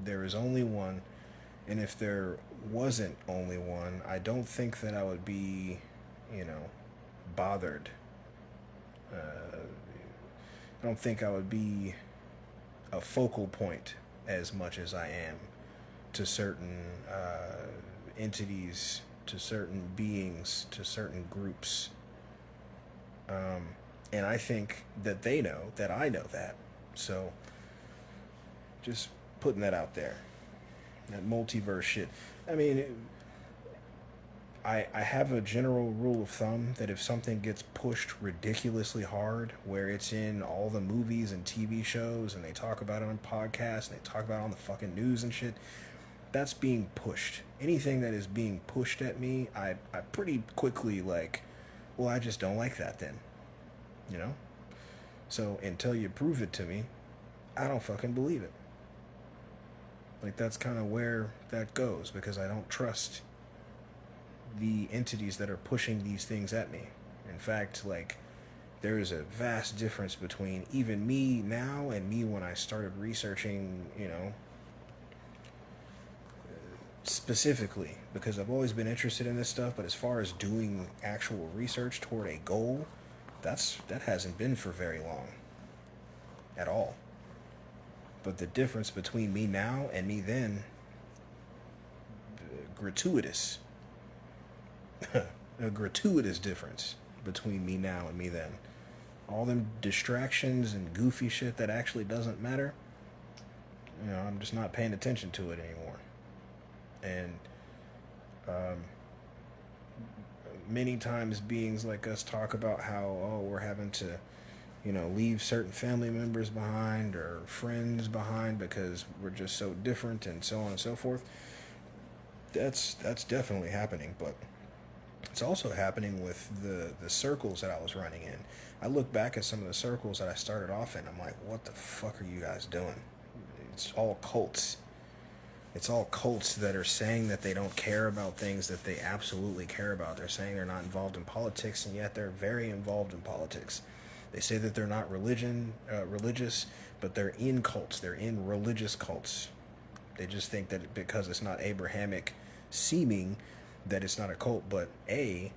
There is only one. And if there wasn't only one, I don't think that I would be, bothered. I don't think I would be a focal point as much as I am to certain entities, to certain beings, to certain groups. And I think that they know that I know that. So, just putting that out there. That multiverse shit. I mean, I have a general rule of thumb that if something gets pushed ridiculously hard, where it's in all the movies and TV shows, and they talk about it on podcasts, and they talk about it on the fucking news and shit, that's being pushed. Anything that is being pushed at me, I pretty quickly well, I just don't like that then. So until you prove it to me, I don't fucking believe it. That's kind of where that goes, because I don't trust the entities that are pushing these things at me. In fact, there is a vast difference between even me now and me when I started researching, specifically, because I've always been interested in this stuff, but as far as doing actual research toward a goal, that hasn't been for very long at all. But the difference between me now and me then, gratuitous. A gratuitous difference between me now and me then. All them distractions and goofy shit that actually doesn't matter, I'm just not paying attention to it anymore. And many times beings like us talk about how, we're having to, leave certain family members behind or friends behind because we're just so different and so on and so forth. That's definitely happening, but it's also happening with the circles that I was running in. I look back at some of the circles that I started off in. I'm like, what the fuck are you guys doing? It's all cults. It's all cults that are saying that they don't care about things that they absolutely care about. They're saying they're not involved in politics, and yet they're very involved in politics. They say that they're not religious, but they're in cults. They're in religious cults. They just think that because it's not Abrahamic seeming, that it's not a cult. But A,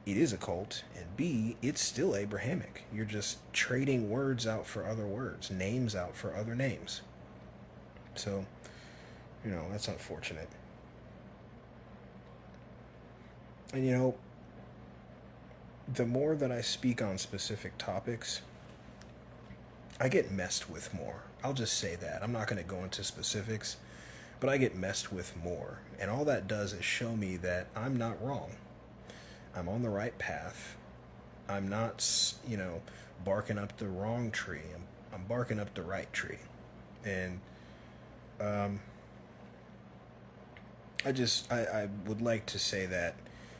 it is a cult, and B, it's still Abrahamic. You're just trading words out for other words, names out for other names. So, that's unfortunate. And the more that I speak on specific topics, I get messed with more. I'll just say that. I'm not going to go into specifics, but I get messed with more. And all that does is show me that I'm not wrong. I'm on the right path. I'm not, barking up the wrong tree. I'm barking up the right tree. And I would like to say that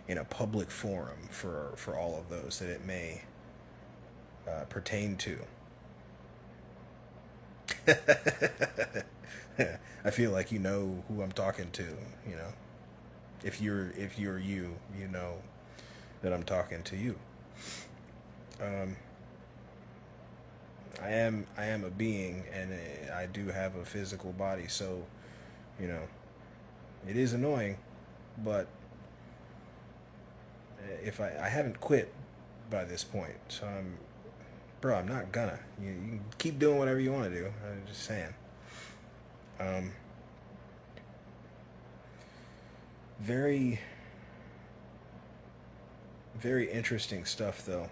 in a public forum for all of those that it may pertain to. I feel like you know who I'm talking to, If you're you, you know that I'm talking to you. I am a being, and I do have a physical body, so it is annoying, but if I haven't quit by this point, so bro, I'm not gonna. You can keep doing whatever you want to do. I'm just saying. Um, very, very interesting stuff, though.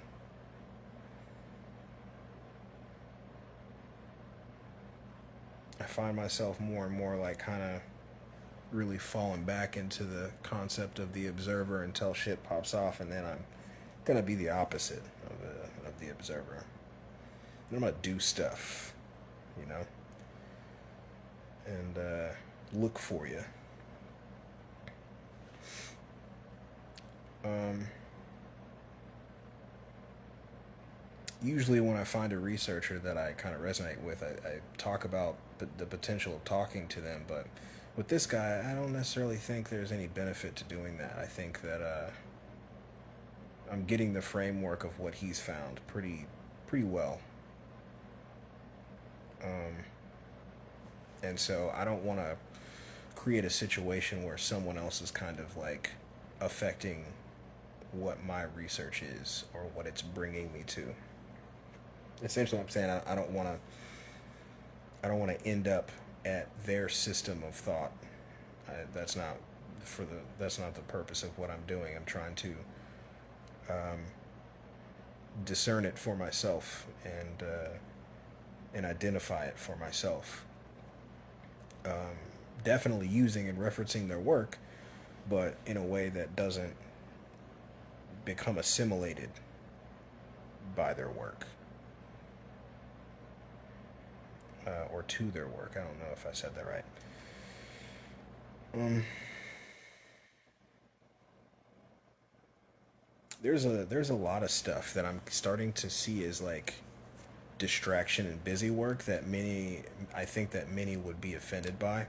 I find myself more and more like kind of really falling back into the concept of the observer until shit pops off, and then I'm gonna be the opposite of the observer. I'm gonna do stuff, you know, and look for you. Um, Usually, when I find a researcher that I kind of resonate with, I talk about the potential of talking to them. But with this guy, I don't necessarily think there's any benefit to doing that. I think that I'm getting the framework of what he's found pretty well. Um, and so I don't want to create a situation where someone else is kind of like affecting what my research is or what it's bringing me to. Essentially, I'm saying I don't want to. I don't want to end up at their system of thought. That's not for the. That's not the purpose of what I'm doing. I'm trying to um, discern it for myself and identify it for myself. Um, Definitely using and referencing their work, but in a way that doesn't become assimilated by their work. Or to their work. I don't know if I said that right. Um, there's a lot of stuff that I'm starting to see as like distraction and busy work that many I think that many would be offended by.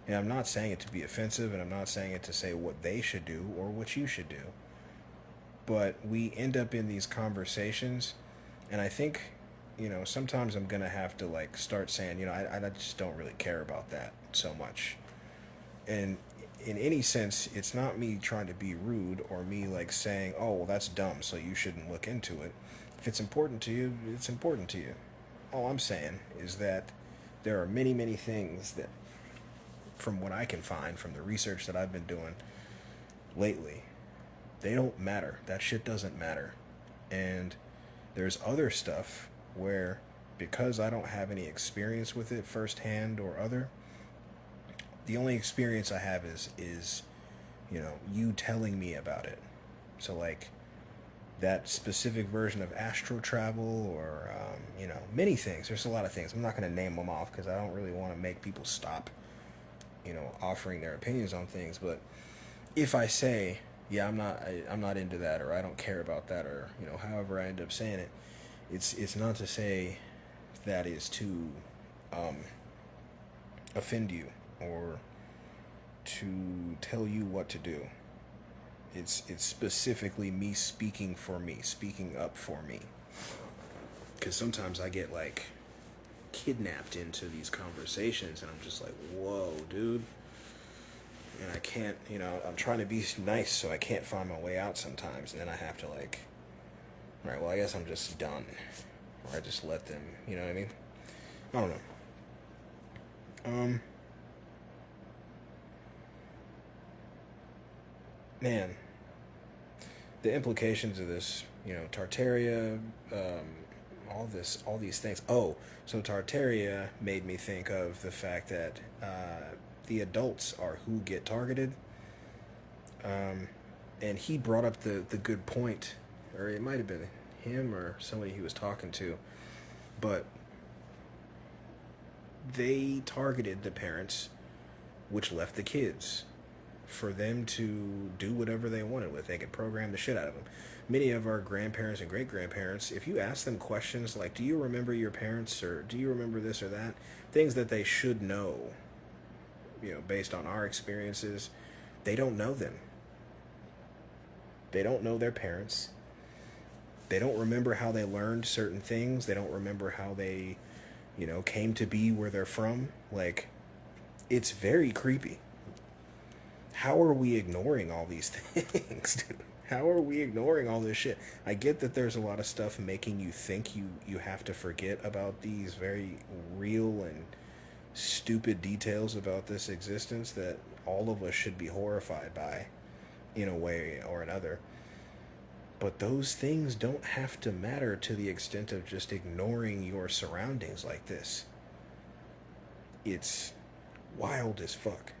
And I'm not saying it to be offensive, and I'm not saying it to say what they should do or what you should do. But we end up in these conversations, and I think, sometimes I'm gonna have to like start saying, I just don't really care about that so much. And in any sense, it's not me trying to be rude or me like saying, oh, well, that's dumb, so you shouldn't look into it. If it's important to you, it's important to you. All I'm saying is that there are many, many things that, from what I can find from the research that I've been doing lately, they don't matter. That shit doesn't matter. And there's other stuff where, because I don't have any experience with it firsthand or other, the only experience I have is you telling me about it. So like that specific version of astral travel, or many things. There's a lot of things. I'm not going to name them off because I don't really want to make people stop offering their opinions on things. But if I say, yeah, I'm not into that, or I don't care about that, or however I end up saying it, it's not to say that is to offend you or to tell you what to do. It's specifically me speaking for me, speaking up for me. Because sometimes I get like kidnapped into these conversations, and I'm just like, whoa, dude. And I can't, I'm trying to be nice, so I can't find my way out sometimes. And then I have to like, all right, well, I guess I'm just done. Or I just let them, you know what I mean? I don't know. Man, the implications of this, Tartaria, all these things. Oh, so Tartaria made me think of the fact that the adults are who get targeted. And he brought up the good point, or it might have been him or somebody he was talking to, but they targeted the parents, which left the kids for them to do whatever they wanted with. They could program the shit out of them. Many of our grandparents and great-grandparents, if you ask them questions like, do you remember your parents, or do you remember this or that, things that they should know, based on our experiences, they don't know them. They don't know their parents. They don't remember how they learned certain things. They don't remember how they, came to be where they're from. Like, it's very creepy. How are we ignoring all these things, dude? How are we ignoring all this shit? I get that there's a lot of stuff making you think you have to forget about these very real and stupid details about this existence that all of us should be horrified by in a way or another. But those things don't have to matter to the extent of just ignoring your surroundings like this. It's wild as fuck.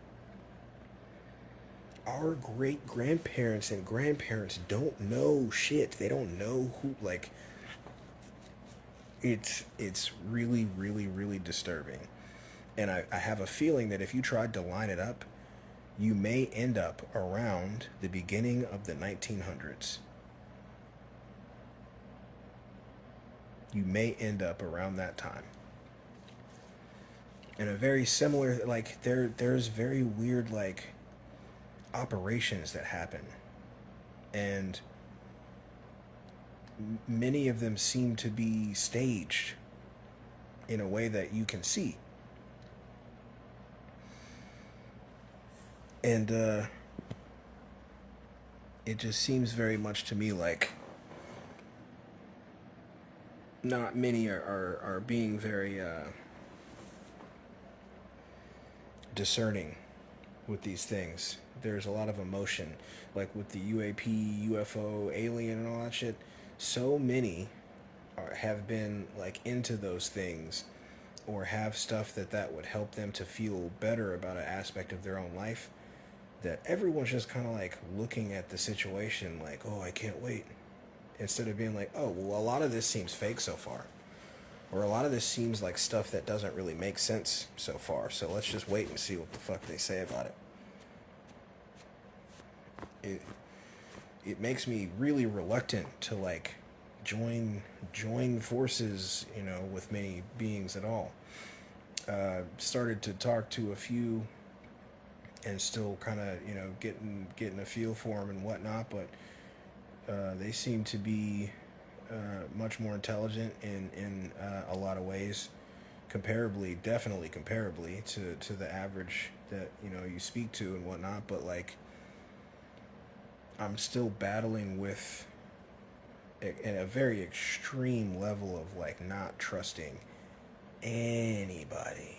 Our great grandparents and grandparents don't know shit. They don't know who, like, it's really, really, really disturbing. And I have a feeling that if you tried to line it up, you may end up around the beginning of the 1900s. You may end up around that time. And a very similar, like, there's very weird, like, operations that happen. And many of them seem to be staged in a way that you can see. And it just seems very much to me like not many are being very discerning with these things. There's a lot of emotion, like with the UAP, UFO, alien, and all that shit. So many have been like into those things, or have stuff that would help them to feel better about an aspect of their own life, that everyone's just kind of like looking at the situation like, oh, I can't wait, instead of being like, oh, well, a lot of this seems fake so far, or a lot of this seems like stuff that doesn't really make sense so far, so let's just wait and see what the fuck they say about it. It makes me really reluctant to like join forces, you know, with many beings at all. Started to talk to a few and still kind of, you know, getting a feel for them and whatnot, but they seem to be much more intelligent in a lot of ways, definitely comparably to the average that, you know, you speak to and whatnot. But like, I'm still battling with a very extreme level of like not trusting anybody.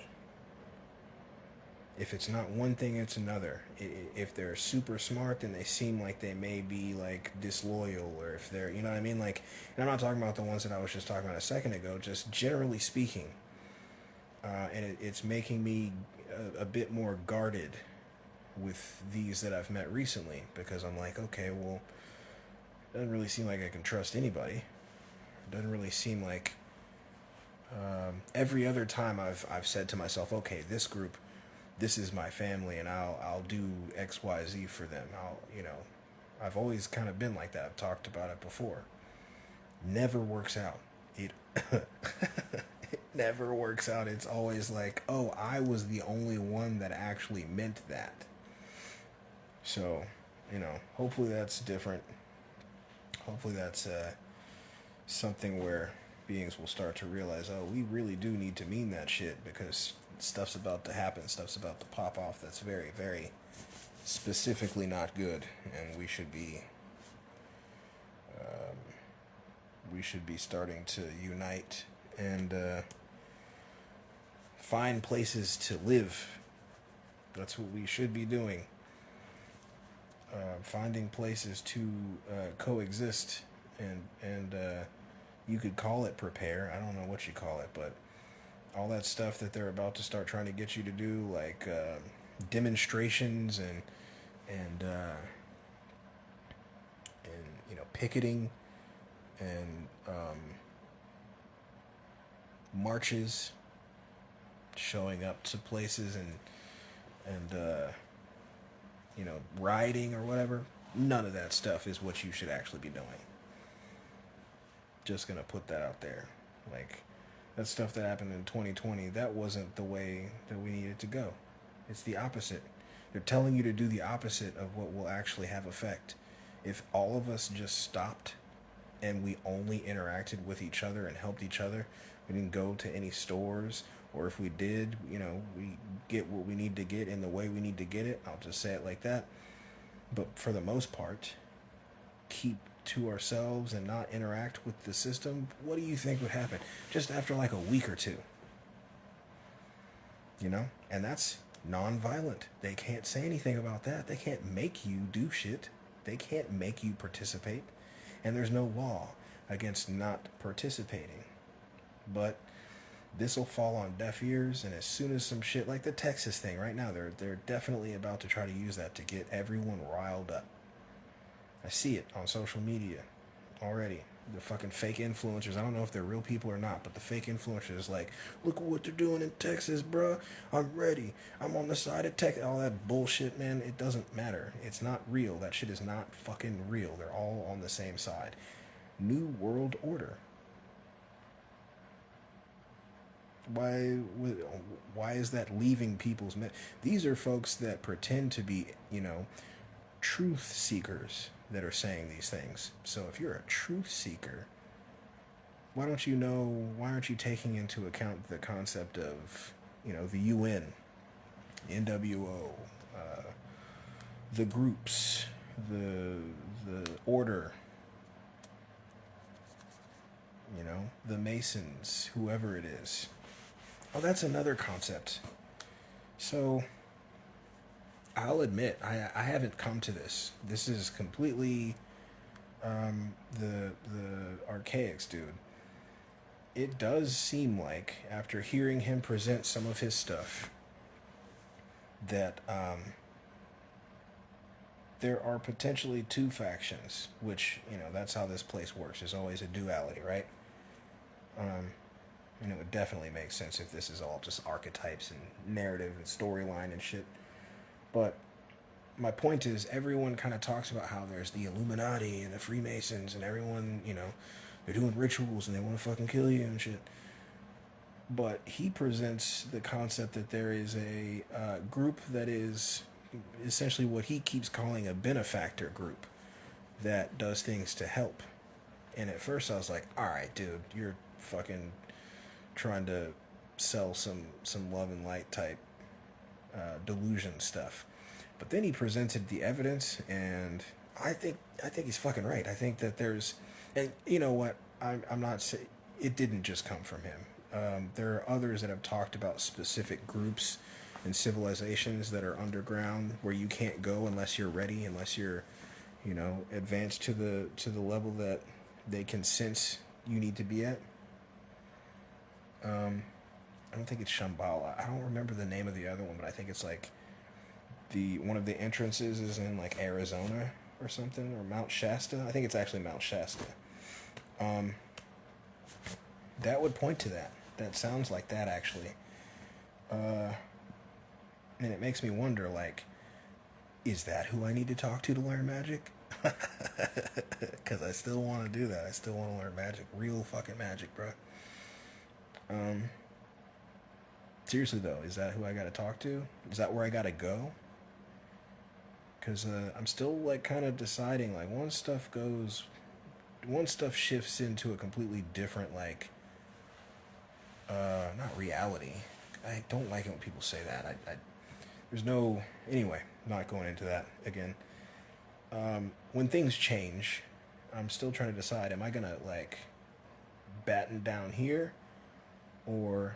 If it's not one thing, it's another. If they're super smart, then they seem like they may be like disloyal, or if they're, you know what I mean? Like, and I'm not talking about the ones that I was just talking about a second ago, just generally speaking. And it's making me a bit more guarded with these that I've met recently, because I'm like, okay, well, it doesn't really seem like I can trust anybody. It doesn't really seem like every other time I've said to myself, okay, this group, this is my family, and I'll do X, Y, Z for them. I've always kind of been like that. I've talked about it before. Never works out. It it never works out. It's always like, oh, I was the only one that actually meant that. So, you know, hopefully that's different. Hopefully that's something where beings will start to realize, oh, we really do need to mean that shit, because stuff's about to happen, stuff's about to pop off that's very, very specifically not good, and we should be starting to unite and find places to live. That's what we should be doing. Finding places to coexist, and you could call it prepare. I don't know what you call it, but all that stuff that they're about to start trying to get you to do, like demonstrations and you know, picketing and marches, showing up to places and you know, rioting or whatever. None of that stuff is what you should actually be doing. Just gonna put that out there. Like, that stuff that happened in 2020, that wasn't the way that we needed to go. It's the opposite. They're telling you to do the opposite of what will actually have effect. If all of us just stopped and we only interacted with each other and helped each other, we didn't go to any stores, or if we did, you know, we get what we need to get in the way we need to get it. I'll just say it like that. But for the most part, keep to ourselves and not interact with the system, what do you think would happen just after like a week or two? You know? And that's non-violent. They can't say anything about that. They can't make you do shit. They can't make you participate. And there's no law against not participating. But this will fall on deaf ears, and as soon as some shit like the Texas thing right now, they're definitely about to try to use that to get everyone riled up. I see it on social media already. The fucking fake influencers, I don't know if they're real people or not, but the fake influencers like, look what they're doing in Texas, bruh. I'm ready. I'm on the side of Texas. All that bullshit, man, it doesn't matter. It's not real. That shit is not fucking real. They're all on the same side. New World Order. Why is that leaving people's... These are folks that pretend to be, truth seekers that are saying these things. So if you're a truth seeker, why aren't you taking into account the concept of, the UN, NWO, the groups, the order, the Masons, whoever it is. Oh, that's another concept. So I'll admit, I haven't come to this. This is completely the archaics, dude. It does seem like, after hearing him present some of his stuff, that there are potentially two factions, which, that's how this place works. There's always a duality, right? It would definitely make sense if this is all just archetypes and narrative and storyline and shit. But my point is, everyone kind of talks about how there's the Illuminati and the Freemasons and everyone, they're doing rituals and they want to fucking kill you and shit. But he presents the concept that there is a group that is essentially what he keeps calling a benefactor group that does things to help. And at first I was like, all right, dude, you're fucking trying to sell some love and light type delusion stuff. But then he presented the evidence, and I think he's fucking right. I think that there's, and you know what, I'm not saying it didn't just come from him. There are others that have talked about specific groups and civilizations that are underground where you can't go unless you're ready, unless you're, advanced to the level that they can sense you need to be at. I don't think it's Shambhala. I don't remember the name of the other one, but I think it's like one of the entrances is in like Arizona or something, or Mount Shasta. I think it's actually Mount Shasta. That would point to that. That sounds like that, actually. And it makes me wonder, like, is that who I need to talk to learn magic? Because I still want to do that. I still want to learn magic. Real fucking magic, bro. Seriously, though, is that who I got to talk to? Is that where I got to go? Because I'm still, like, kind of deciding, like, once stuff shifts into a completely different, like, not reality. I don't like it when people say that. There's no... Anyway, not going into that again. When things change, I'm still trying to decide, am I going to, like, batten down here? Or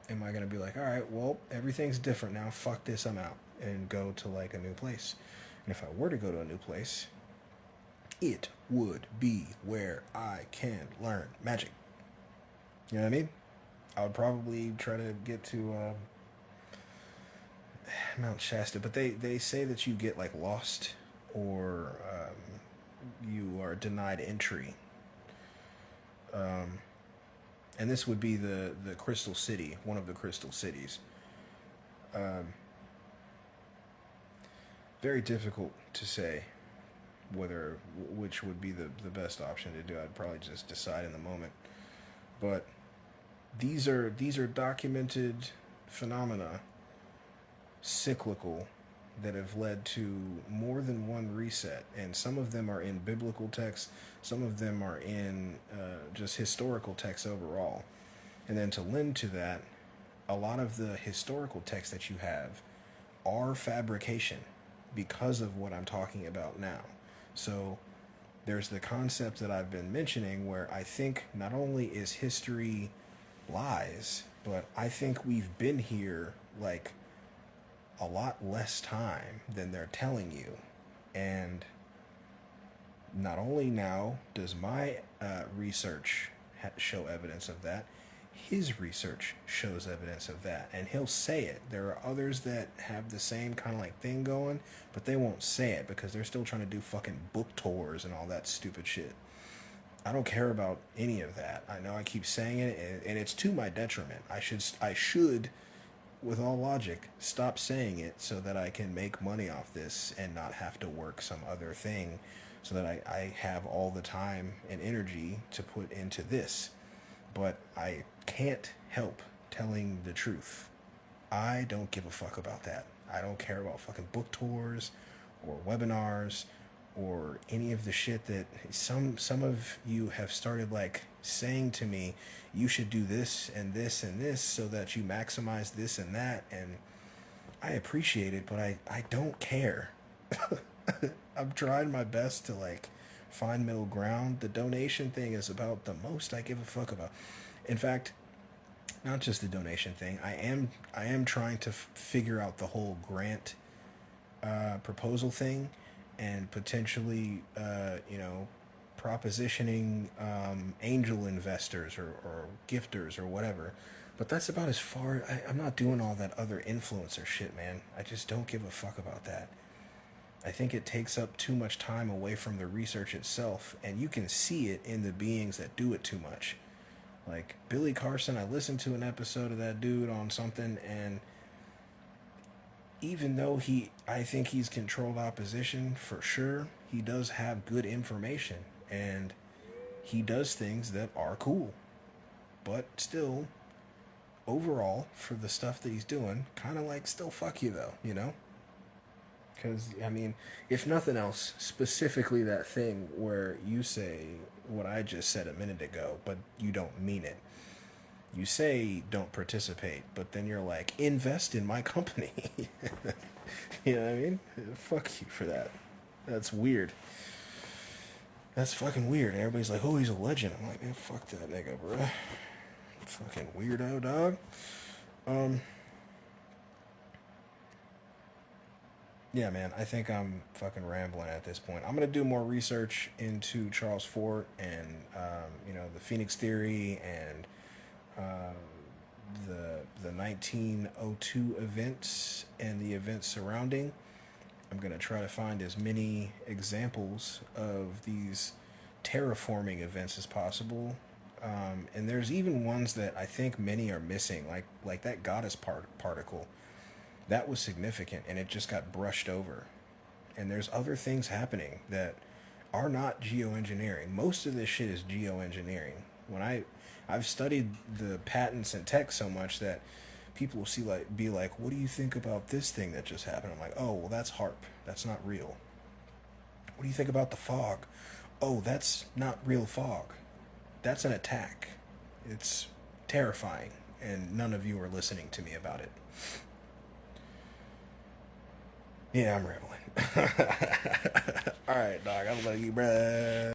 am I going to be like, all right, well, everything's different now. Fuck this, I'm out. And go to, like, a new place. And if I were to go to a new place, it would be where I can learn magic. You know what I mean? I would probably try to get to Mount Shasta. But they say that you get, like, lost or you are denied entry. And this would be the Crystal City, one of the Crystal Cities. Very difficult to say which would be the best option to do. I'd probably just decide in the moment. But these are documented phenomena, cyclical, that have led to more than one reset, and some of them are in biblical texts, some of them are in just historical texts overall. And then to lend to that, a lot of the historical texts that you have are fabrication because of what I'm talking about now. So there's the concept that I've been mentioning where I think not only is history lies, but I think we've been here like a lot less time than they're telling you. And not only now does my research show evidence of that, his research shows evidence of that, and he'll say it. There are others that have the same kind of like thing going, but they won't say it because they're still trying to do fucking book tours and all that stupid shit. I don't care about any of that. I know I keep saying it, and it's to my detriment. I should, with all logic, stop saying it so that I can make money off this and not have to work some other thing, so that I have all the time and energy to put into this. But I can't help telling the truth. I don't give a fuck about that. I don't care about fucking book tours or webinars or any of the shit that some of you have started like saying to me, you should do this and this and this so that you maximize this and that, and I appreciate it, but I don't care. I'm trying my best to like find middle ground. The donation thing is about the most I give a fuck about. In fact, not just the donation thing. I am trying to figure out the whole grant proposal thing, and potentially propositioning angel investors or gifters or whatever. But that's about as far. I'm not doing all that other influencer shit, man. I just don't give a fuck about that. I think it takes up too much time away from the research itself, and you can see it in the beings that do it too much. Like Billy Carson, I listened to an episode of that dude on something, and even though I think he's controlled opposition for sure, he does have good information, and he does things that are cool. But still, overall, for the stuff that he's doing, kind of like still fuck you though, you know? Because, I mean, if nothing else, specifically that thing where you say what I just said a minute ago, but you don't mean it. You say don't participate, but then you're like, invest in my company. You know what I mean? Fuck you for that. That's weird. That's fucking weird. Everybody's like, oh, he's a legend. I'm like, man, fuck that nigga, bro. Fucking weirdo, dog. Yeah, man, I think I'm fucking rambling at this point. I'm going to do more research into Charles Fort and, the Phoenix Theory and the 1902 events and the events surrounding. I'm going to try to find as many examples of these terraforming events as possible. And there's even ones that I think many are missing, like that goddess particle. That was significant, and it just got brushed over. And there's other things happening that are not geoengineering. Most of this shit is geoengineering. When I've studied the patents and tech so much that people will be like, what do you think about this thing that just happened? I'm like, oh, well, that's HARP. That's not real. What do you think about the fog? Oh, that's not real fog. That's an attack. It's terrifying, and none of you are listening to me about it. Yeah, I'm rambling. All right, dog. I'm letting you, bruh.